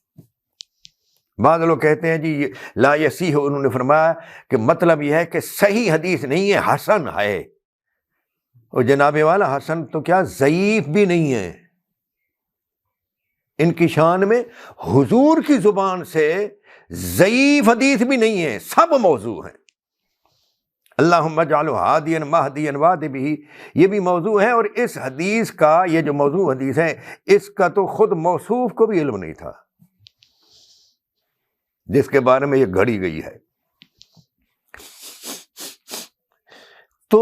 بعض لوگ کہتے ہیں جی لا یصح، انہوں نے فرمایا کہ مطلب یہ ہے کہ صحیح حدیث نہیں ہے، حسن ہے۔ اور جناب والا حسن تو کیا ضعیف بھی نہیں ہے، ان کی شان میں حضور کی زبان سے ضعیف حدیث بھی نہیں ہے، سب موضوع ہیں۔ اللہم اجعلہ ہادیا مہدیا واہد بہ، یہ بھی موضوع ہے۔ اور اس حدیث کا، یہ جو موضوع حدیث ہے، اس کا تو خود موصوف کو بھی علم نہیں تھا جس کے بارے میں یہ گھڑی گئی ہے۔ تو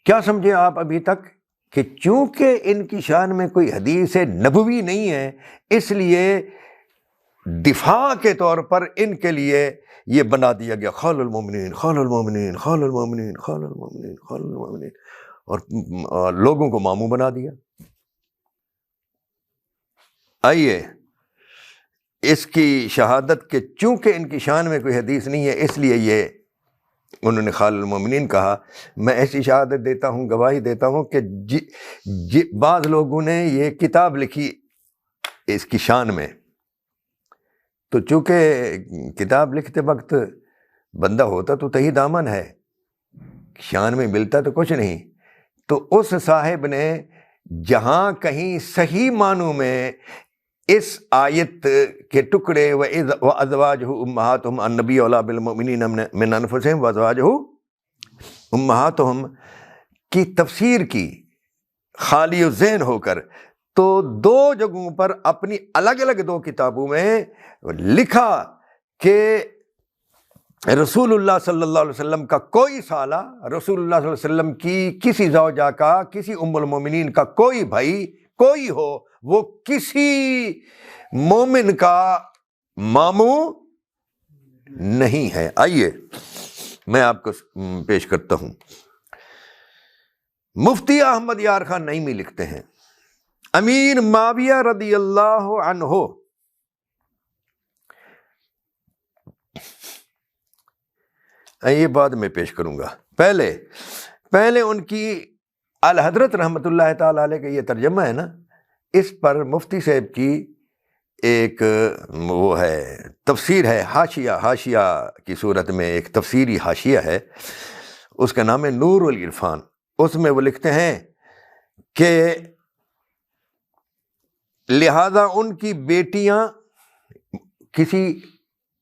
کیا سمجھے آپ ابھی تک کہ چونکہ ان کی شان میں کوئی حدیث نبوی نہیں ہے، اس لیے دفاع کے طور پر ان کے لیے یہ بنا دیا گیا خال المومنین، خال المومنین، خال المومنین، خال المومنین، خال المومنین، اور لوگوں کو ماموں بنا دیا۔ آئیے اس کی شہادت کہ چونکہ ان کی شان میں کوئی حدیث نہیں ہے، اس لیے یہ انہوں نے خال المومنین کہا۔ میں ایسی شہادت دیتا ہوں، گواہی دیتا ہوں کہ بعض لوگوں نے یہ کتاب لکھی اس کی شان میں، تو چونکہ کتاب لکھتے وقت بندہ ہوتا تو تہی دامن ہے، شان میں ملتا تو کچھ نہیں، تو اس صاحب نے جہاں کہیں صحیح معنوں میں اس آیت کے ٹکڑے وَأَزْوَاجُهُ أُمَّهَاتُهُمْ النبی اولیٰ بالمؤمنین من انفسہم وَأَزْوَاجُهُ أُمَّهَاتُهُمْ کی تفسیر کی خالی ذہن ہو کر، تو دو جگہوں پر اپنی الگ الگ دو کتابوں میں لکھا کہ رسول اللہ صلی اللہ علیہ وسلم کا کوئی سالہ، رسول اللہ صلی اللہ علیہ وسلم کی کسی زوجہ کا، کسی ام المومنین کا کوئی بھائی کوئی ہو، وہ کسی مومن کا ماموں نہیں ہے۔ آئیے میں آپ کو پیش کرتا ہوں۔ مفتی احمد یار خان نعیمی لکھتے ہیں، امیر معاویہ رضی اللہ عنہ یہ بعد میں پیش کروں گا، پہلے ان کی الحضرت رحمۃ اللہ تعالی علیہ کا یہ ترجمہ ہے نا، اس پر مفتی صاحب کی ایک وہ ہے تفسیر ہے، حاشیہ کی صورت میں ایک تفسیری حاشیہ ہے، اس کا نام ہے نور العرفان۔ اس میں وہ لکھتے ہیں کہ لہذا ان کی بیٹیاں، کسی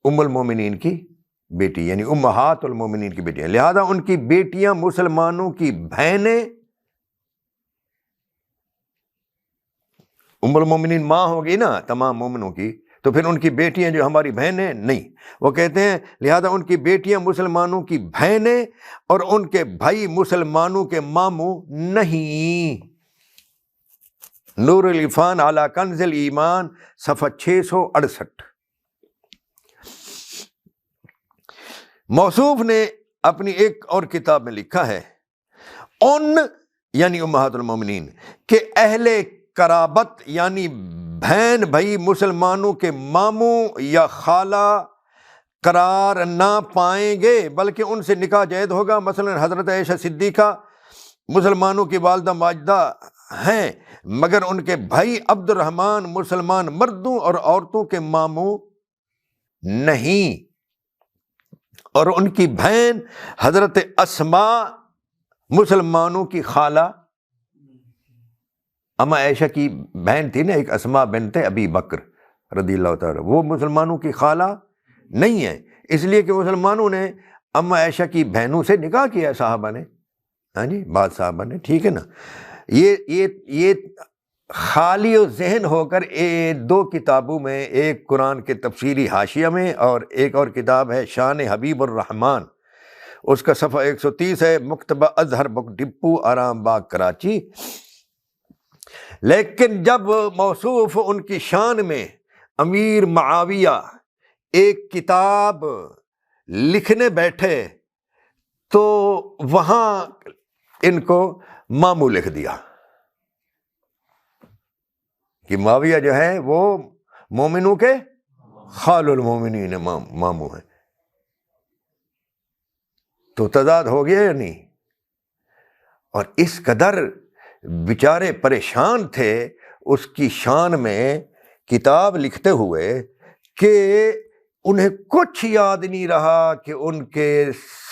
ام المومنین کی بیٹی یعنی امہات المومنین کی بیٹیاں، لہذا ان کی بیٹیاں مسلمانوں کی بہنیں، ام المومنین ماں ہوگی نا تمام مومنوں کی، تو پھر ان کی بیٹیاں جو ہماری بہنیں نہیں، وہ کہتے ہیں لہذا ان کی بیٹیاں مسلمانوں کی بہنیں اور ان کے بھائی مسلمانوں کے ماموں نہیں۔ نور العرفان علی کنز الایمان صفحہ 668۔ موصوف نے اپنی ایک اور کتاب میں لکھا ہے، ان یعنی امہات المومنین کہ اہل قرابت یعنی بہن بھائی مسلمانوں کے ماموں یا خالہ قرار نہ پائیں گے، بلکہ ان سے نکاح جائز ہوگا۔ مثلا حضرت عائشہ صدیقہ مسلمانوں کی والدہ ماجدہ ہیں مگر ان کے بھائی عبد الرحمن مسلمان مردوں اور عورتوں کے ماموں نہیں، اور ان کی بہن حضرت اسماء مسلمانوں کی خالہ، اما عائشہ کی بہن تھی نا ایک، اسماء بنت ابی بکر رضی اللہ تعالیٰ، وہ مسلمانوں کی خالہ نہیں ہے، اس لیے کہ مسلمانوں نے اما عائشہ کی بہنوں سے نکاح کیا ہے صحابہ نے، ہاں جی، بعض صحابہ نے، ٹھیک ہے نا۔ یہ خالی و ذہن ہو کر دو کتابوں میں، ایک قرآن کے تفسیری حاشیہ میں اور ایک اور کتاب ہے شان حبیب الرحمن، اس کا صفحہ 130 ہے، مکتبہ ازہر بک ڈپو آرام باغ کراچی۔ لیکن جب موصوف ان کی شان میں امیر معاویہ ایک کتاب لکھنے بیٹھے تو وہاں ان کو ماموں لکھ دیا کہ معاویہ جو ہے وہ مومنوں کے خال المومنین ماموں ہیں، تو تضاد ہو گیا یا نہیں؟ اور اس قدر بیچارے پریشان تھے اس کی شان میں کتاب لکھتے ہوئے کہ انہیں کچھ یاد نہیں رہا کہ ان کے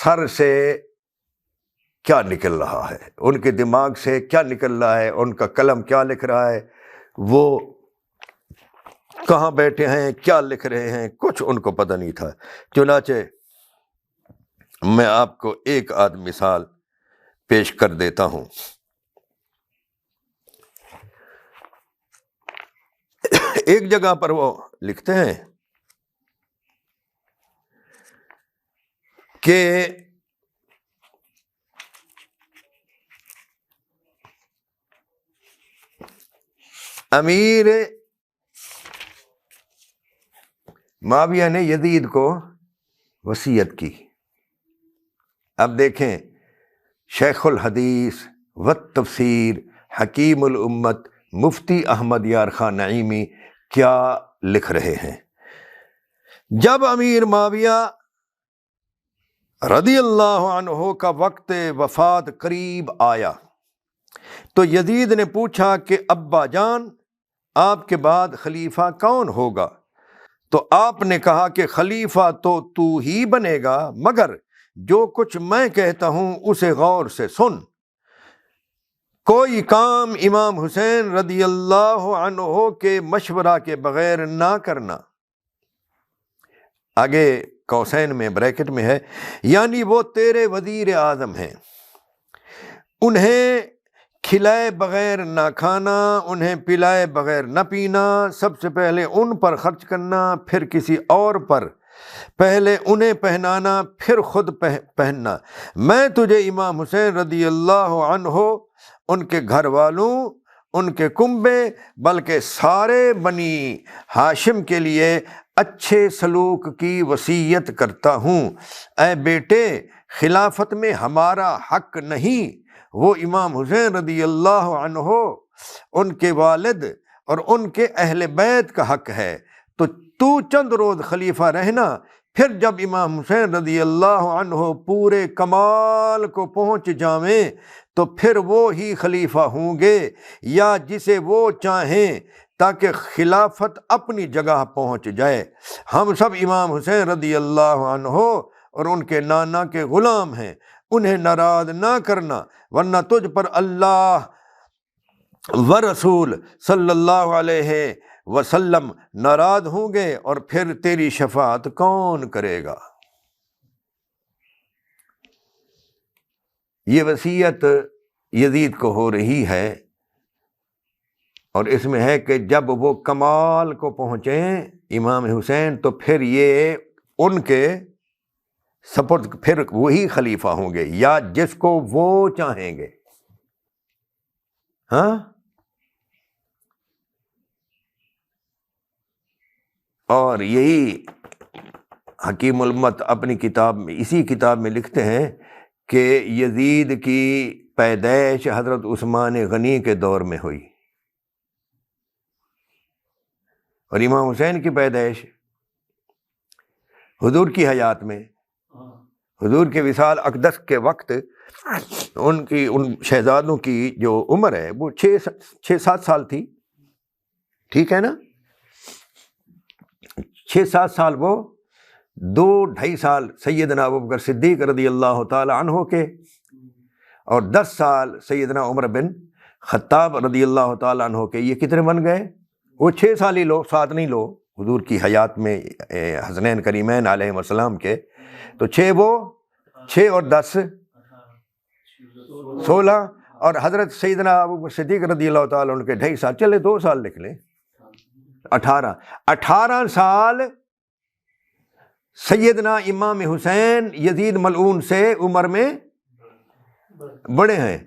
سر سے کیا نکل رہا ہے، ان کے دماغ سے کیا نکل رہا ہے، ان کا قلم کیا لکھ رہا ہے، وہ کہاں بیٹھے ہیں، کیا لکھ رہے ہیں، کچھ ان کو پتہ نہیں تھا۔ چنانچہ میں آپ کو ایک آدھ مثال پیش کر دیتا ہوں۔ ایک جگہ پر وہ لکھتے ہیں کہ امیر معاویہ نے یزید کو وصیت کی۔ اب دیکھیں شیخ الحدیث والتفسیر حکیم الامت مفتی احمد یار خان نعیمی کیا لکھ رہے ہیں۔ جب امیر معاویہ رضی اللہ عنہ کا وقت وفات قریب آیا تو یزید نے پوچھا کہ ابا جان، آپ کے بعد خلیفہ کون ہوگا؟ تو آپ نے کہا کہ خلیفہ تو ہی بنے گا، مگر جو کچھ میں کہتا ہوں اسے غور سے سن، کوئی کام امام حسین رضی اللہ عنہ کے مشورہ کے بغیر نہ کرنا۔ آگے قوسین میں بریکٹ میں ہے، یعنی وہ تیرے وزیر اعظم ہیں، انہیں کھلائے بغیر نہ کھانا، انہیں پلائے بغیر نہ پینا، سب سے پہلے ان پر خرچ کرنا، پھر کسی اور پر، پہلے انہیں پہنانا پھر خود پہننا۔ میں تجھے امام حسین رضی اللہ عنہ، ان کے گھر والوں، ان کے کنبے، بلکہ سارے بنی ہاشم کے لیے اچھے سلوک کی وصیت کرتا ہوں۔ اے بیٹے، خلافت میں ہمارا حق نہیں، وہ امام حسین رضی اللہ عنہ، ان کے والد اور ان کے اہل بیت کا حق ہے، تو چند روز خلیفہ رہنا، پھر جب امام حسین رضی اللہ عنہ پورے کمال کو پہنچ جائیں تو پھر وہ ہی خلیفہ ہوں گے، یا جسے وہ چاہیں، تاکہ خلافت اپنی جگہ پہنچ جائے۔ ہم سب امام حسین رضی اللہ عنہ اور ان کے نانا کے غلام ہیں، انہیں ناراض نہ کرنا، ورنہ تجھ پر اللہ و رسول صلی اللہ علیہ وسلم ناراض ہوں گے، اور پھر تیری شفاعت کون کرے گا؟ یہ وصیت یزید کو ہو رہی ہے، اور اس میں ہے کہ جب وہ کمال کو پہنچیں امام حسین تو پھر یہ ان کے سپرد، پھر وہی خلیفہ ہوں گے، یا جس کو وہ چاہیں گے۔ ہاں، اور یہی حکیم الامت اپنی کتاب میں، اسی کتاب میں لکھتے ہیں کہ یزید کی پیدائش حضرت عثمان غنی کے دور میں ہوئی، اور امام حسین کی پیدائش حضور کی حیات میں، حضور کے وصال اقدس کے وقت ان شہزادوں کی جو عمر ہے وہ 6-7 سال تھی، ٹھیک ہے نا، 6-7 سال وہ 2-2.5 سال سیدنا ابوبکر صدیق رضی اللہ تعالی عنہ کے، اور 10 سال سیدنا عمر بن خطاب رضی اللہ تعالی عنہ کے۔ یہ کتنے بن گئے؟ وہ 6 سال ہی لو، 7 نہیں لو، حضور کی حیات میں حسنین کریمین علیہ السلام کے، تو 6 وہ 6 اور 10 16، اور حضرت سیدنا ابوبکر صدیق رضی اللہ تعالیٰ عنہ کے 2.5 سال، چلے 2 سال لکھ لیں، 18 سال سیدنا امام حسین یزید ملعون سے عمر میں بڑے ہیں،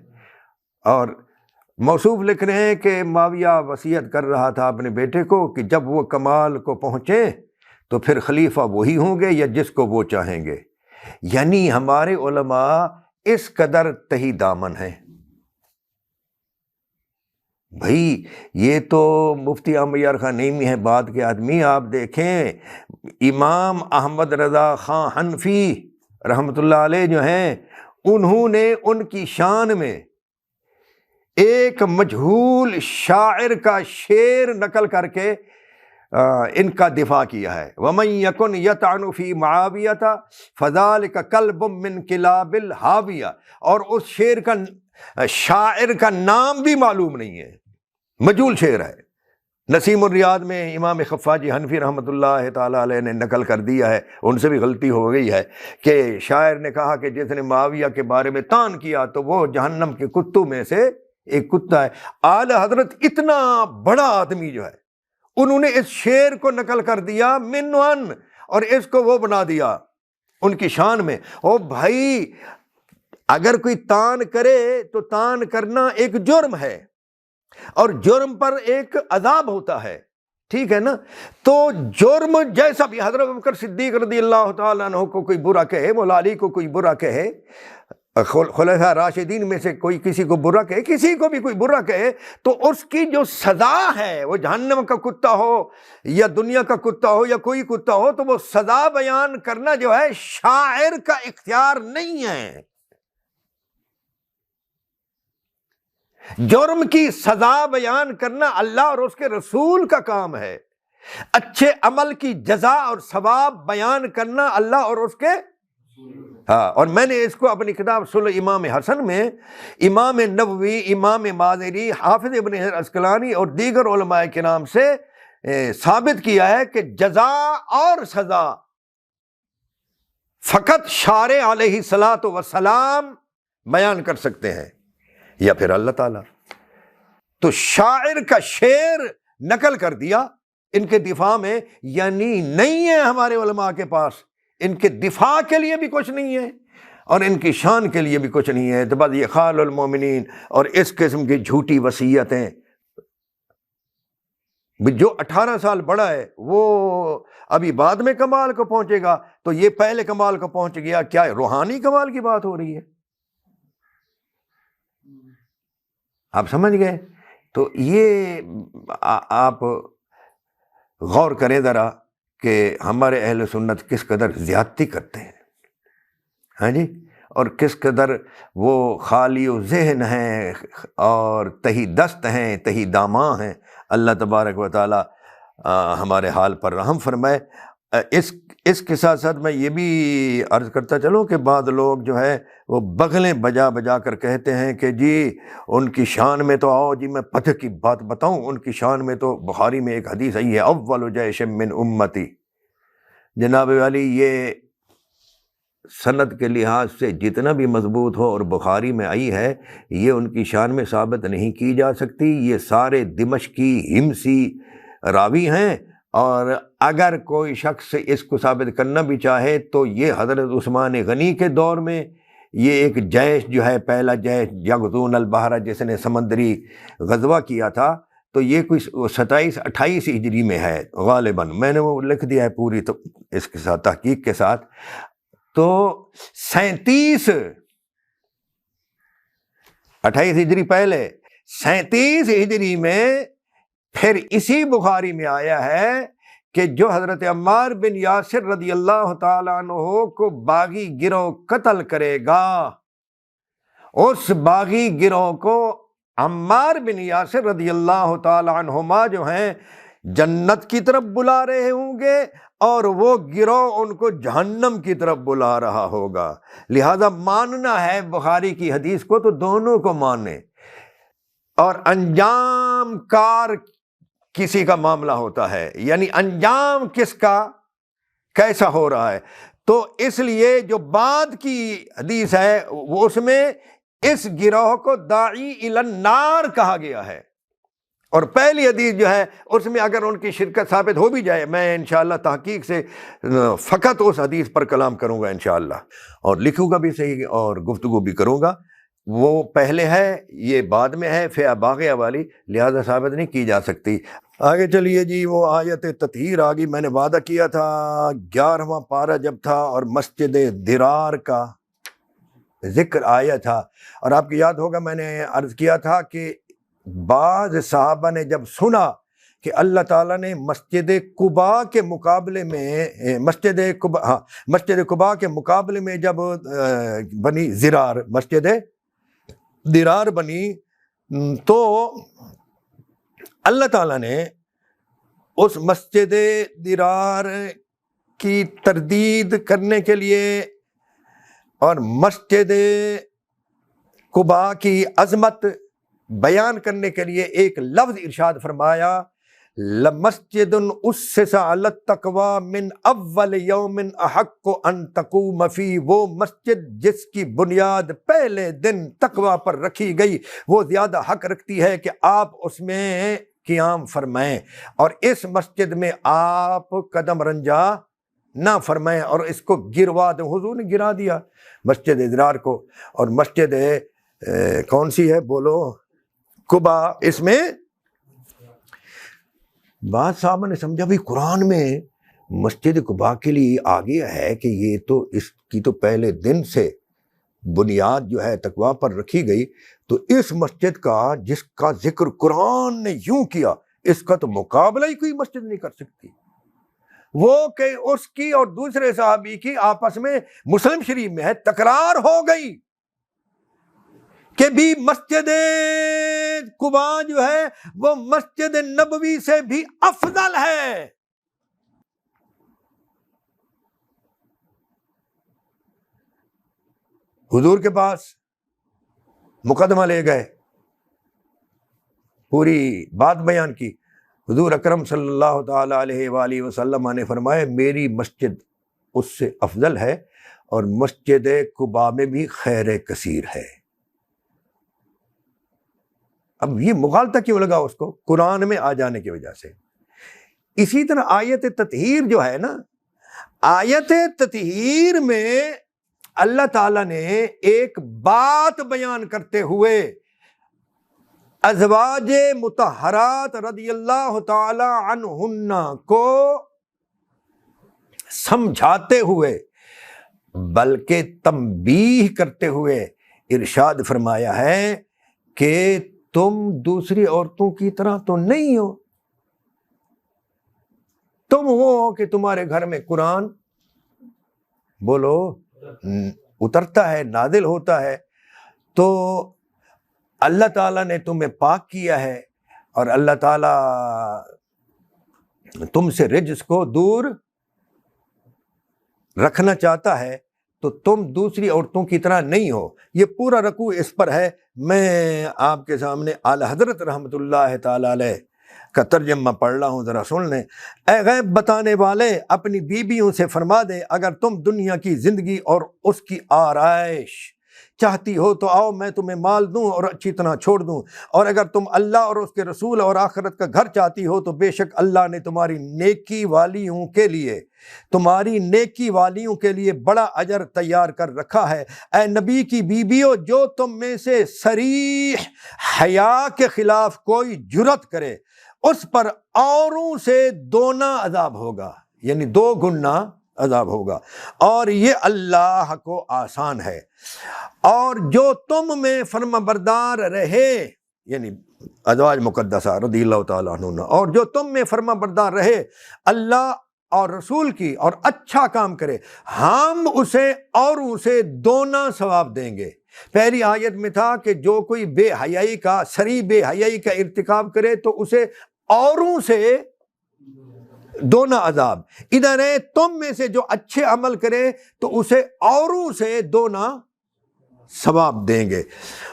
اور موصوف لکھ رہے ہیں کہ معاویہ وصیت کر رہا تھا اپنے بیٹے کو کہ جب وہ کمال کو پہنچے تو پھر خلیفہ وہی ہوں گے یا جس کو وہ چاہیں گے۔ یعنی ہمارے علماء اس قدر تہی دامن ہیں۔ بھائی یہ تو مفتی احمد یار خان نعیمی ہے بعد کے آدمی، آپ دیکھیں امام احمد رضا خان حنفی رحمۃ اللہ علیہ جو ہیں، انہوں نے ان کی شان میں ایک مجہول شاعر کا شعر نقل کر کے ان کا دفاع کیا ہے، وَمَن يَكُنْ يَطْعَنُ فِي مُعَاوِيَةَ فَذَلِكَ كَلْبٌ مِّن كِلَابِ الْحَاوِيَةِ، اور اس شعر کا شاعر کا نام بھی معلوم نہیں ہے، مجہول شعر ہے۔ نسیم الریاض میں امام خفاجی حنفی رحمۃ اللہ تعالیٰ علیہ نے نقل کر دیا ہے، ان سے بھی غلطی ہو گئی ہے، کہ شاعر نے کہا کہ جس نے معاویہ کے بارے میں طعن کیا تو وہ جہنم کے کتوں میں سے ایک کتا ہے۔ اعلی حضرت اتنا بڑا آدمی جو ہے، انہوں نے اس شعر کو نقل کر دیا منون، اور اس کو وہ بنا دیا ان کی شان میں۔ او بھائی اگر کوئی طعن کرے تو طعن کرنا ایک جرم ہے، اور جرم پر ایک عذاب ہوتا ہے، ٹھیک ہے نا؟ تو جرم جیسا بھی، حضرت ابوبکر صدیق رضی اللہ تعالیٰ عنہ کو کوئی برا کہے، مولا علی کو کوئی برا کہے، خلفاء راشدین میں سے کوئی کسی کو برا کہے، کسی کو بھی کوئی برا کہے، تو اس کی جو سزا ہے، وہ جہنم کا کتا ہو یا دنیا کا کتا ہو یا کوئی کتا ہو، تو وہ سزا بیان کرنا جو ہے شاعر کا اختیار نہیں ہے۔ جرم کی سزا بیان کرنا اللہ اور اس کے رسول کا کام ہے، اچھے عمل کی جزا اور ثواب بیان کرنا اللہ اور اس کے، ہاں۔ اور میں نے اس کو اپنی کتاب صلح امام حسن میں امام نووی، امام مازری، حافظ ابن حجر عسقلانی اور دیگر علماء کرام سے ثابت کیا ہے کہ جزا اور سزا فقط شارع علیہ الصلاۃ والسلام بیان کر سکتے ہیں، یا پھر اللہ تعالیٰ۔ تو شاعر کا شعر نقل کر دیا ان کے دفاع میں، یعنی نہیں ہے ہمارے علماء کے پاس، ان کے دفاع کے لیے بھی کچھ نہیں ہے اور ان کی شان کے لیے بھی کچھ نہیں ہے۔ تو بس یہ خال المومنین اور اس قسم کی جھوٹی وصیتیں، جو 18 سال بڑا ہے وہ ابھی بعد میں کمال کو پہنچے گا، تو یہ پہلے کمال کو پہنچ گیا، کیا روحانی کمال کی بات ہو رہی ہے؟ آپ سمجھ گئے؟ تو یہ آپ غور کریں ذرا کہ ہمارے اہل سنت کس قدر زیادتی کرتے ہیں، ہاں جی، اور کس قدر وہ خالی و ذہن ہیں اور تہی دست ہیں، تہی داماں ہیں۔ اللہ تبارک و تعالی ہمارے حال پر رحم فرمائے۔ اس کے ساتھ ساتھ میں یہ بھی عرض کرتا چلوں کہ بعض لوگ جو ہے وہ بغلیں بجا بجا کر کہتے ہیں کہ جی ان کی شان میں تو آؤ جی میں پتہ کی بات بتاؤں، ان کی شان میں تو بخاری میں ایک حدیث آئی ہے، اول جیش من امتی، جناب والی یہ سند کے لحاظ سے جتنا بھی مضبوط ہو اور بخاری میں آئی ہے، یہ ان کی شان میں ثابت نہیں کی جا سکتی، یہ سارے دمشقی ہمسی راوی ہیں، اور اگر کوئی شخص اس کو ثابت کرنا بھی چاہے تو یہ حضرت عثمان غنی کے دور میں یہ ایک جیش جو ہے، پہلا جیش یغزون البحر، جس نے سمندری غزوہ کیا تھا، تو یہ کوئی 27-28 ہجری میں ہے غالباً، میں نے وہ لکھ دیا ہے پوری تو اس کے ساتھ تحقیق کے ساتھ۔ تو 28 ہجری پہلے، 37 ہجری میں پھر اسی بخاری میں آیا ہے کہ جو حضرت عمار بن یاسر رضی اللہ تعالیٰ عنہ کو باغی گروہ قتل کرے گا، اس باغی گروہ کو عمار بن یاسر رضی اللہ تعالیٰ عنہما جو ہیں جنت کی طرف بلا رہے ہوں گے، اور وہ گروہ ان کو جہنم کی طرف بلا رہا ہوگا۔ لہذا ماننا ہے بخاری کی حدیث کو تو دونوں کو مانے، اور انجام کار کسی کا معاملہ ہوتا ہے، یعنی انجام کس کا کیسا ہو رہا ہے۔ تو اس لیے جو بعد کی حدیث ہے وہ اس میں اس گروہ کو داعی الی النار کہا گیا ہے، اور پہلی حدیث جو ہے اس میں اگر ان کی شرکت ثابت ہو بھی جائے، میں انشاءاللہ تحقیق سے فقط اس حدیث پر کلام کروں گا انشاءاللہ، اور لکھوں گا بھی صحیح اور گفتگو بھی کروں گا۔ وہ پہلے ہے، یہ بعد میں ہے، فئہ باغیہ والی، لہذا ثابت نہیں کی جا سکتی۔ آگے چلیے جی، وہ آیت تطہیر آ گئی۔ میں نے وعدہ کیا تھا 11واں پارہ جب تھا اور مسجد درار کا ذکر آیا تھا، اور آپ کو یاد ہوگا میں نے عرض کیا تھا کہ بعض صحابہ نے جب سنا کہ اللہ تعالیٰ نے مسجد قباء کے مقابلے میں مسجد قباء کے مقابلے میں جب بنی زرار، مسجد درار بنی، تو اللہ تعالیٰ نے اس مسجد درار کی تردید کرنے کے لیے اور مسجد قباء کی عظمت بیان کرنے کے لیے ایک لفظ ارشاد فرمایا، لَمَسْجِدٌ أُسِّسَ عَلَى التَّقْوَى مِنْ أَوَّلِ يَوْمٍ أَحَقُّ أَن تَقُومَ فِيهِ، وہ مسجد جس کی بنیاد پہلے دن تقوی پر رکھی گئی وہ زیادہ حق رکھتی ہے کہ آپ اس میں قیام فرمائیں، اور اس مسجد میں آپ قدم رنجا نہ فرمائیں، اور اس کو گروا دیں۔ حضور نے گرا دیا مسجد درار کو، اور مسجد کون سی ہے بولو؟ قباء۔ اس میں بعض صحابہ نے سمجھا بھئی قرآن میں مسجد قباء کے لیے آ گیا ہے کہ یہ تو اس کی تو پہلے دن سے بنیاد جو ہے تقویٰ پر رکھی گئی، تو اس مسجد کا جس کا ذکر قرآن نے یوں کیا، اس کا تو مقابلہ ہی کوئی مسجد نہیں کر سکتی۔ وہ کہ اس کی اور دوسرے صحابی کی آپس میں مسلم شریف میں ہے تکرار ہو گئی کہ بھی مسجد قباء جو ہے وہ مسجد نبوی سے بھی افضل ہے۔ حضور کے پاس مقدمہ لے گئے، پوری بات بیان کی۔ حضور اکرم صلی اللہ تعالی علیہ وآلہ وسلم نے فرمایا میری مسجد اس سے افضل ہے، اور مسجد قباء میں بھی خیر کثیر ہے۔ اب یہ مغالطہ کیوں لگا اس کو؟ قرآن میں آ جانے کی وجہ سے۔ اسی طرح آیت تطہیر جو ہے نا، آیت تطہیر میں اللہ تعالیٰ نے ایک بات بیان کرتے ہوئے ازواج مطہرات رضی اللہ تعالی عنہن کو سمجھاتے ہوئے بلکہ تنبیہ کرتے ہوئے ارشاد فرمایا ہے کہ تم دوسری عورتوں کی طرح تو نہیں ہو، تم وہ ہو کہ تمہارے گھر میں قرآن بولو اترتا ہے، نازل ہوتا ہے، تو اللہ تعالیٰ نے تمہیں پاک کیا ہے، اور اللہ تعالیٰ تم سے رجس کو دور رکھنا چاہتا ہے، تو تم دوسری عورتوں کی طرح نہیں ہو۔ یہ پورا رکوع اس پر ہے۔ میں آپ کے سامنے اعلی حضرت رحمۃ اللہ تعالی علیہ کا ترجمہ پڑھ رہا ہوں، ذرا سن لیں۔ اے غیب بتانے والے، اپنی بیویوں سے فرما دے اگر تم دنیا کی زندگی اور اس کی آرائش چاہتی ہو تو آؤ میں تمہیں مال دوں اور اچھی طرح چھوڑ دوں، اور اگر تم اللہ اور اس کے رسول اور آخرت کا گھر چاہتی ہو تو بے شک اللہ نے تمہاری نیکی والیوں کے لیے بڑا اجر تیار کر رکھا ہے۔ اے نبی کی بیویوں، جو تم میں سے صریح حیا کے خلاف کوئی جرت کرے اس پر اوروں سے دونا عذاب ہوگا، یعنی 2 گنا عذاب ہوگا، اور یہ اللہ کو آسان ہے۔ اور جو تم میں فرما بردار رہے، یعنی ازواج مقدسہ رضی اللہ تعالیٰ عنہ، اور جو تم میں فرما بردار رہے اللہ اور رسول کی اور اچھا کام کرے ہم اسے اوروں سے دونا ثواب دیں گے۔ پہلی آیت میں تھا کہ جو کوئی بے حیائی کا صریح بے حیائی کا ارتکاب کرے تو اسے اوروں سے دونا عذاب، ادھر ہے تم میں سے جو اچھے عمل کرے تو اسے اوروں سے دونا ثواب دیں گے۔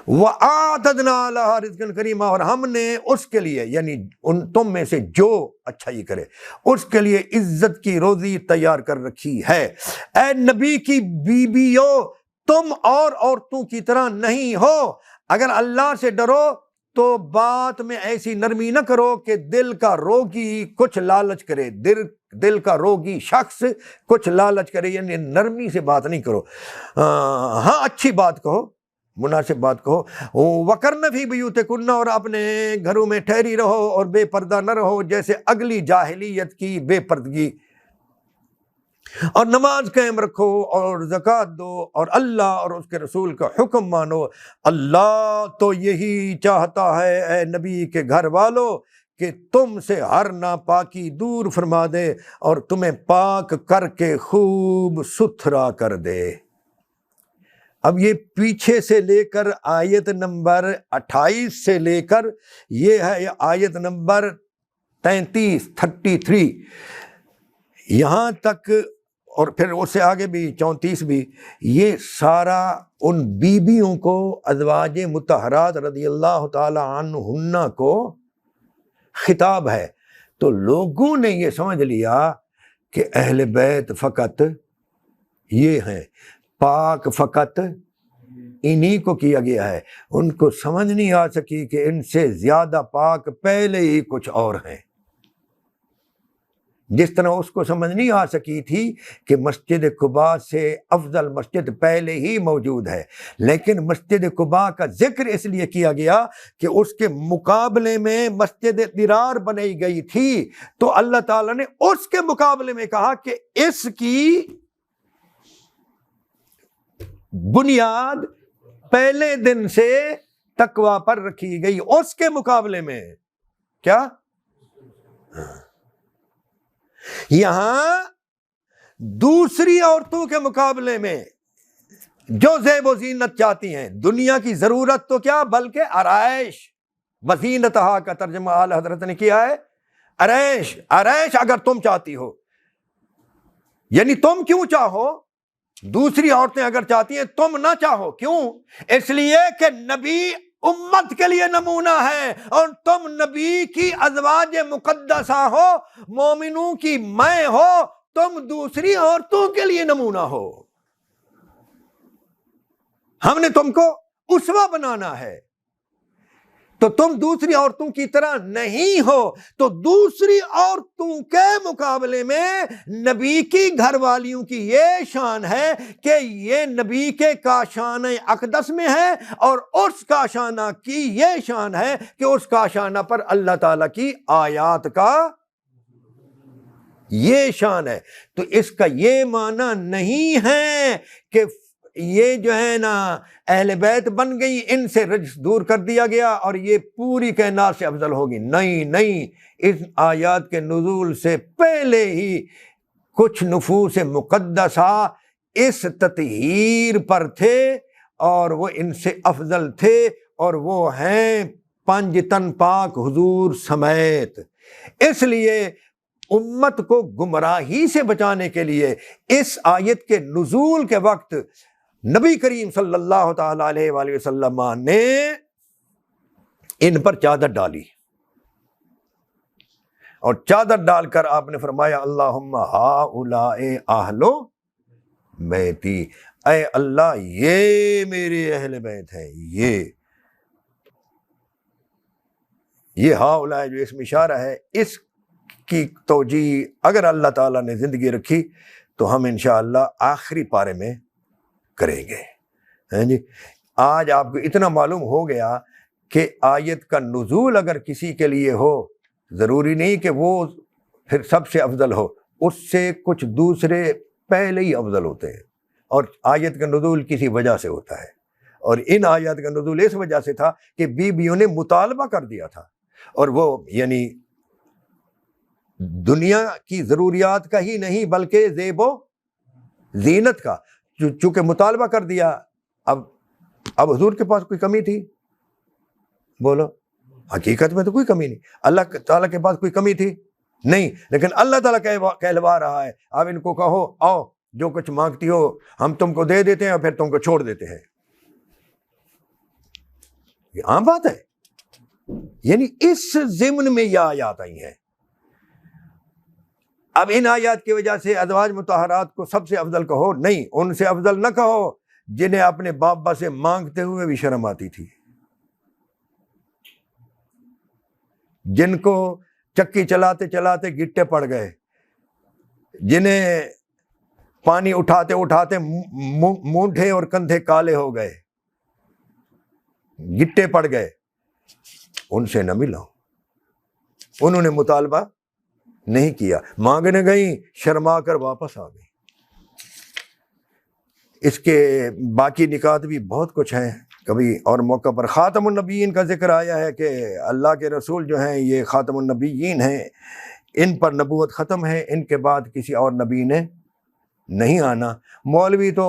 وَأَعْتَدْنَا لَهَا رِزْقًا كَرِيمًا، اور ہم نے اس کے لیے یعنی ان تم میں سے جو اچھائی کرے اس کے لیے عزت کی روزی تیار کر رکھی ہے۔ اے نبی کی بیویو تم اور عورتوں کی طرح نہیں ہو، اگر اللہ سے ڈرو تو بات میں ایسی نرمی نہ کرو کہ دل کا روگی کچھ لالچ کرے، دل کا روگی شخص کچھ لالچ کرے، یعنی نرمی سے بات نہیں کرو، ہاں اچھی بات کہو، مناسب بات کہو۔ وَقَرْنَ فِي بُيُوتِكُنَّ، اور اپنے گھروں میں ٹھہری رہو اور بے پردہ نہ رہو جیسے اگلی جاہلیت کی بے پردگی، اور نماز قائم رکھو اور زکوٰۃ دو اور اللہ اور اس کے رسول کا حکم مانو۔ اللہ تو یہی چاہتا ہے اے نبی کے گھر والو کہ تم سے ہر ناپاکی دور فرما دے اور تمہیں پاک کر کے خوب ستھرا کر دے۔ اب یہ پیچھے سے لے کر آیت نمبر 28 سے لے کر یہ ہے آیت نمبر 33 یہاں تک، اور پھر اس سے آگے بھی 34 بھی، یہ سارا ان بیویوں کو ازواج مطہرات رضی اللہ تعالی عنہن کو خطاب ہے۔ تو لوگوں نے یہ سمجھ لیا کہ اہل بیت فقط یہ ہیں، پاک فقط انہی کو کیا گیا ہے، ان کو سمجھ نہیں آ سکی کہ ان سے زیادہ پاک پہلے ہی کچھ اور ہیں۔ جس طرح اس کو سمجھ نہیں آ سکی تھی کہ مسجد قباء سے افضل مسجد پہلے ہی موجود ہے، لیکن مسجد قباء کا ذکر اس لیے کیا گیا کہ اس کے مقابلے میں مسجد ضرار بنائی گئی تھی، تو اللہ تعالیٰ نے اس کے مقابلے میں کہا کہ اس کی بنیاد پہلے دن سے تقوی پر رکھی گئی، اس کے مقابلے میں کیا؟ یہاں دوسری عورتوں کے مقابلے میں جو زیب و زینت چاہتی ہیں، دنیا کی ضرورت تو کیا بلکہ عرائش، وزینتہا کا ترجمہ اعلیٰ حضرت نے کیا ہے عرائش۔ عرائش اگر تم چاہتی ہو، یعنی تم کیوں چاہو؟ دوسری عورتیں اگر چاہتی ہیں تم نہ چاہو، کیوں؟ اس لیے کہ نبی امت کے لیے نمونہ ہے، اور تم نبی کی ازواج مقدسہ ہو، مومنوں کی مائیں ہو، تم دوسری عورتوں کے لیے نمونہ ہو۔ ہم نے تم کو اسوہ بنانا ہے، تو تم دوسری عورتوں کی طرح نہیں ہو۔ تو دوسری عورتوں کے مقابلے میں نبی کی گھر والیوں کی یہ شان ہے کہ یہ نبی کے کاشانہ اقدس میں ہے، اور اس کاشانہ کی یہ شان ہے کہ اس کاشانہ پر اللہ تعالیٰ کی آیات کا یہ شان ہے۔ تو اس کا یہ معنی نہیں ہے کہ یہ جو ہے نا اہل بیت بن گئی، ان سے رجس دور کر دیا گیا اور یہ پوری کائنات سے افضل ہوگی، نہیں، اس آیات کے نزول سے پہلے ہی کچھ نفوس مقدسہ اس تطہیر پر تھے اور وہ ان سے افضل تھے، اور وہ ہیں پنج تن پاک حضور سمیت۔ اس لیے امت کو گمراہی سے بچانے کے لیے اس آیت کے نزول کے وقت نبی کریم صلی اللہ تعالی علیہ وآلہ وسلم نے ان پر چادر ڈالی، اور چادر ڈال کر آپ نے فرمایا اللہم ہؤلاء اہل بیتی، اے اللہ یہ میرے اہل بیت ہیں۔ یہ ہؤلاء جو اسم اشارہ ہے، اس کی توجیہ اگر اللہ تعالیٰ نے زندگی رکھی تو ہم انشاءاللہ آخری پارے میں کریں گے۔ جی آج آپ کو اتنا معلوم ہو گیا کہ آیت کا نزول اگر کسی کے لیے ہو، ضروری نہیں کہ وہ پھر سب سے افضل ہو، اس سے کچھ دوسرے پہلے ہی افضل ہوتے ہیں، اور آیت کا نزول کسی وجہ سے ہوتا ہے، اور ان آیات کا نزول اس وجہ سے تھا کہ بیویوں نے مطالبہ کر دیا تھا، اور وہ یعنی دنیا کی ضروریات کا ہی نہیں بلکہ زیب و زینت کا، چونکہ مطالبہ کر دیا۔ اب حضور کے پاس کوئی کمی تھی؟ بولو، حقیقت میں تو کوئی کمی نہیں۔ اللہ تعالیٰ کے پاس کوئی کمی تھی؟ نہیں، لیکن اللہ تعالیٰ کہلوا رہا ہے اب ان کو کہو آؤ جو کچھ مانگتی ہو ہم تم کو دے دیتے ہیں اور پھر تم کو چھوڑ دیتے ہیں۔ یہ عام بات ہے، یعنی اس ضمن میں یہ آیات آئی ہیں۔ اب ان آیات کی وجہ سے ازواج مطہرات کو سب سے افضل کہو؟ نہیں، ان سے افضل نہ کہو جنہیں اپنے باپ سے مانگتے ہوئے بھی شرم آتی تھی، جن کو چکی چلاتے چلاتے گٹے پڑ گئے، جنہیں پانی اٹھاتے اٹھاتے مونڈھے اور کندھے کالے ہو گئے، گٹے پڑ گئے، ان سے نہ ملو۔ انہوں نے مطالبہ نہیں کیا، مانگنے گئیں، شرما کر واپس آ گئی۔ اس کے باقی نکات بھی بہت کچھ ہیں، کبھی اور موقع پر۔ خاتم النبیین کا ذکر آیا ہے کہ اللہ کے رسول جو ہیں یہ خاتم النبیین ہیں، ان پر نبوت ختم ہے، ان کے بعد کسی اور نبی نے نہیں آنا۔ مولوی تو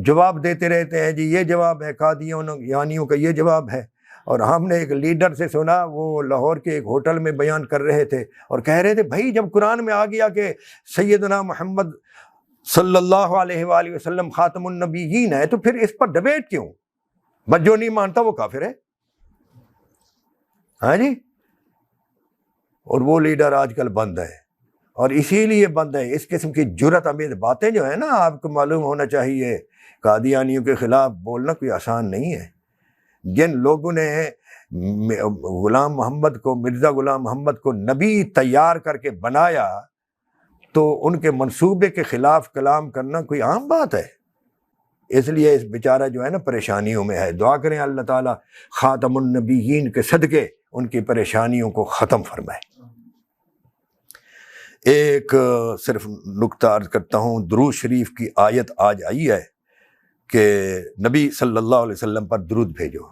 جواب دیتے رہتے ہیں، جی یہ جواب ہے، قادیانیوں کا یہ جواب ہے۔ اور ہم نے ایک لیڈر سے سنا، وہ لاہور کے ایک ہوٹل میں بیان کر رہے تھے اور کہہ رہے تھے بھائی جب قرآن میں آ گیا کہ سیدنا محمد صلی اللہ علیہ وآلہ وسلم خاتم النبیین ہے تو پھر اس پر ڈبیٹ کیوں؟ بس جو نہیں مانتا وہ کافر ہے۔ ہاں جی، اور وہ لیڈر آج کل بند ہے، اور اسی لیے بند ہے۔ اس قسم کی جرات آمیز باتیں جو ہیں نا، آپ کو معلوم ہونا چاہیے قادیانیوں کے خلاف بولنا کوئی آسان نہیں ہے۔ جن لوگوں نے غلام محمد کو، مرزا غلام محمد کو نبی تیار کر کے بنایا، تو ان کے منصوبے کے خلاف کلام کرنا کوئی عام بات ہے۔ اس لیے اس بیچارہ جو ہے نا پریشانیوں میں ہے۔ دعا کریں اللہ تعالیٰ خاتم النبیین کے صدقے ان کی پریشانیوں کو ختم فرمائے۔ ایک صرف نکتہ عرض کرتا ہوں، درود شریف کی آیت آج آئی ہے کہ نبی صلی اللہ علیہ وسلم پر درود بھیجو،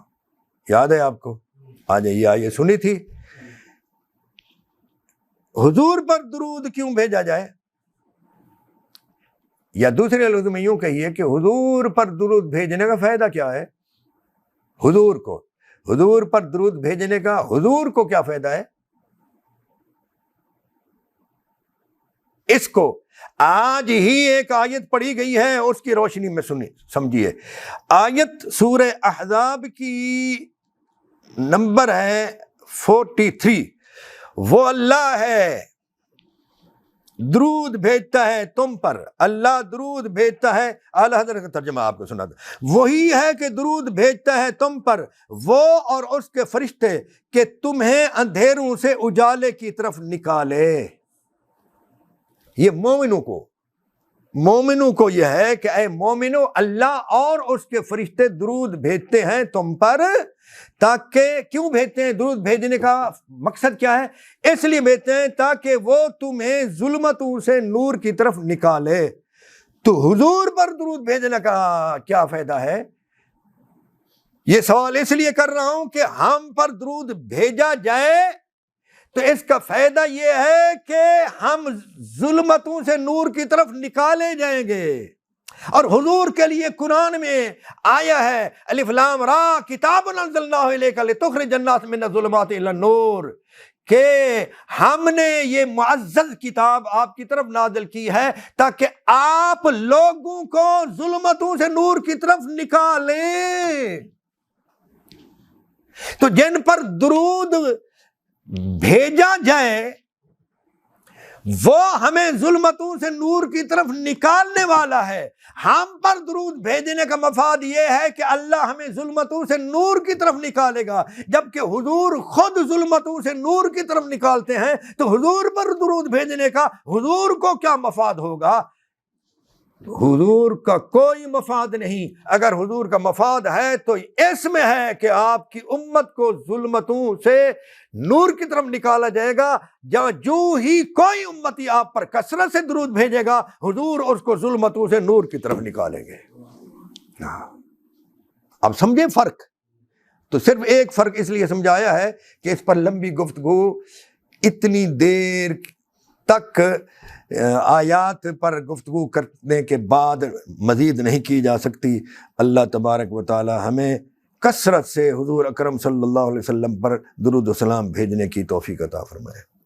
یاد ہے آپ کو؟ آج یہ آیت سنی تھی۔ حضور پر درود کیوں بھیجا جائے؟ یا دوسرے لفظ میں یوں کہیے کہ حضور پر درود بھیجنے کا فائدہ کیا ہے؟ حضور پر درود بھیجنے کا حضور کو کیا فائدہ ہے؟ اس کو آج ہی ایک آیت پڑھی گئی ہے، اس کی روشنی میں سمجھیے۔ آیت سورہ احزاب کی نمبر ہے 43۔ وہ اللہ ہے درود بھیجتا ہے تم پر، اللہ درود بھیجتا ہے، اعلیٰ حضرت کا ترجمہ آپ کو سنا تھا، وہی ہے کہ درود بھیجتا ہے تم پر، وہ اور اس کے فرشتے، کہ تمہیں اندھیروں سے اجالے کی طرف نکالے۔ یہ مومنوں کو یہ ہے کہ اے مومنو، اللہ اور اس کے فرشتے درود بھیجتے ہیں تم پر، تاکہ کیوں بھیجتے ہیں؟ درود بھیجنے کا مقصد کیا ہے؟ اس لیے بھیجتے ہیں تاکہ وہ تمہیں ظلمتوں سے نور کی طرف نکالے۔ تو حضور پر درود بھیجنے کا کیا فائدہ ہے؟ یہ سوال اس لیے کر رہا ہوں کہ ہم پر درود بھیجا جائے تو اس کا فائدہ یہ ہے کہ ہم ظلمتوں سے نور کی طرف نکالے جائیں گے۔ اور حضور کے لیے قرآن میں آیا ہے الف لام را کتاب انزلناہ الیک لتخرج الناس من الظلمات الی النور، کہ ہم نے یہ معزز کتاب آپ کی طرف نازل کی ہے تاکہ آپ لوگوں کو ظلمتوں سے نور کی طرف نکالیں۔ تو جن پر درود بھیجا جائے وہ ہمیں ظلمتوں سے نور کی طرف نکالنے والا ہے۔ ہم پر درود بھیجنے کا مفاد یہ ہے کہ اللہ ہمیں ظلمتوں سے نور کی طرف نکالے گا، جبکہ حضور خود ظلمتوں سے نور کی طرف نکالتے ہیں، تو حضور پر درود بھیجنے کا حضور کو کیا مفاد ہوگا؟ حضور کا کوئی مفاد نہیں۔ اگر حضور کا مفاد ہے تو اس میں ہے کہ آپ کی امت کو ظلمتوں سے نور کی طرف نکالا جائے گا۔ جو ہی کوئی امتی آپ پر کثرت سے درود بھیجے گا، حضور اس کو ظلمتوں سے نور کی طرف نکالیں گے۔ اب سمجھے فرق؟ تو صرف ایک فرق اس لیے سمجھایا ہے کہ اس پر لمبی گفتگو اتنی دیر تک آیات پر گفتگو کرنے کے بعد مزید نہیں کی جا سکتی۔ اللہ تبارک و تعالی ہمیں کثرت سے حضور اکرم صلی اللہ علیہ وسلم پر درود و سلام بھیجنے کی توفیق عطا فرمائے۔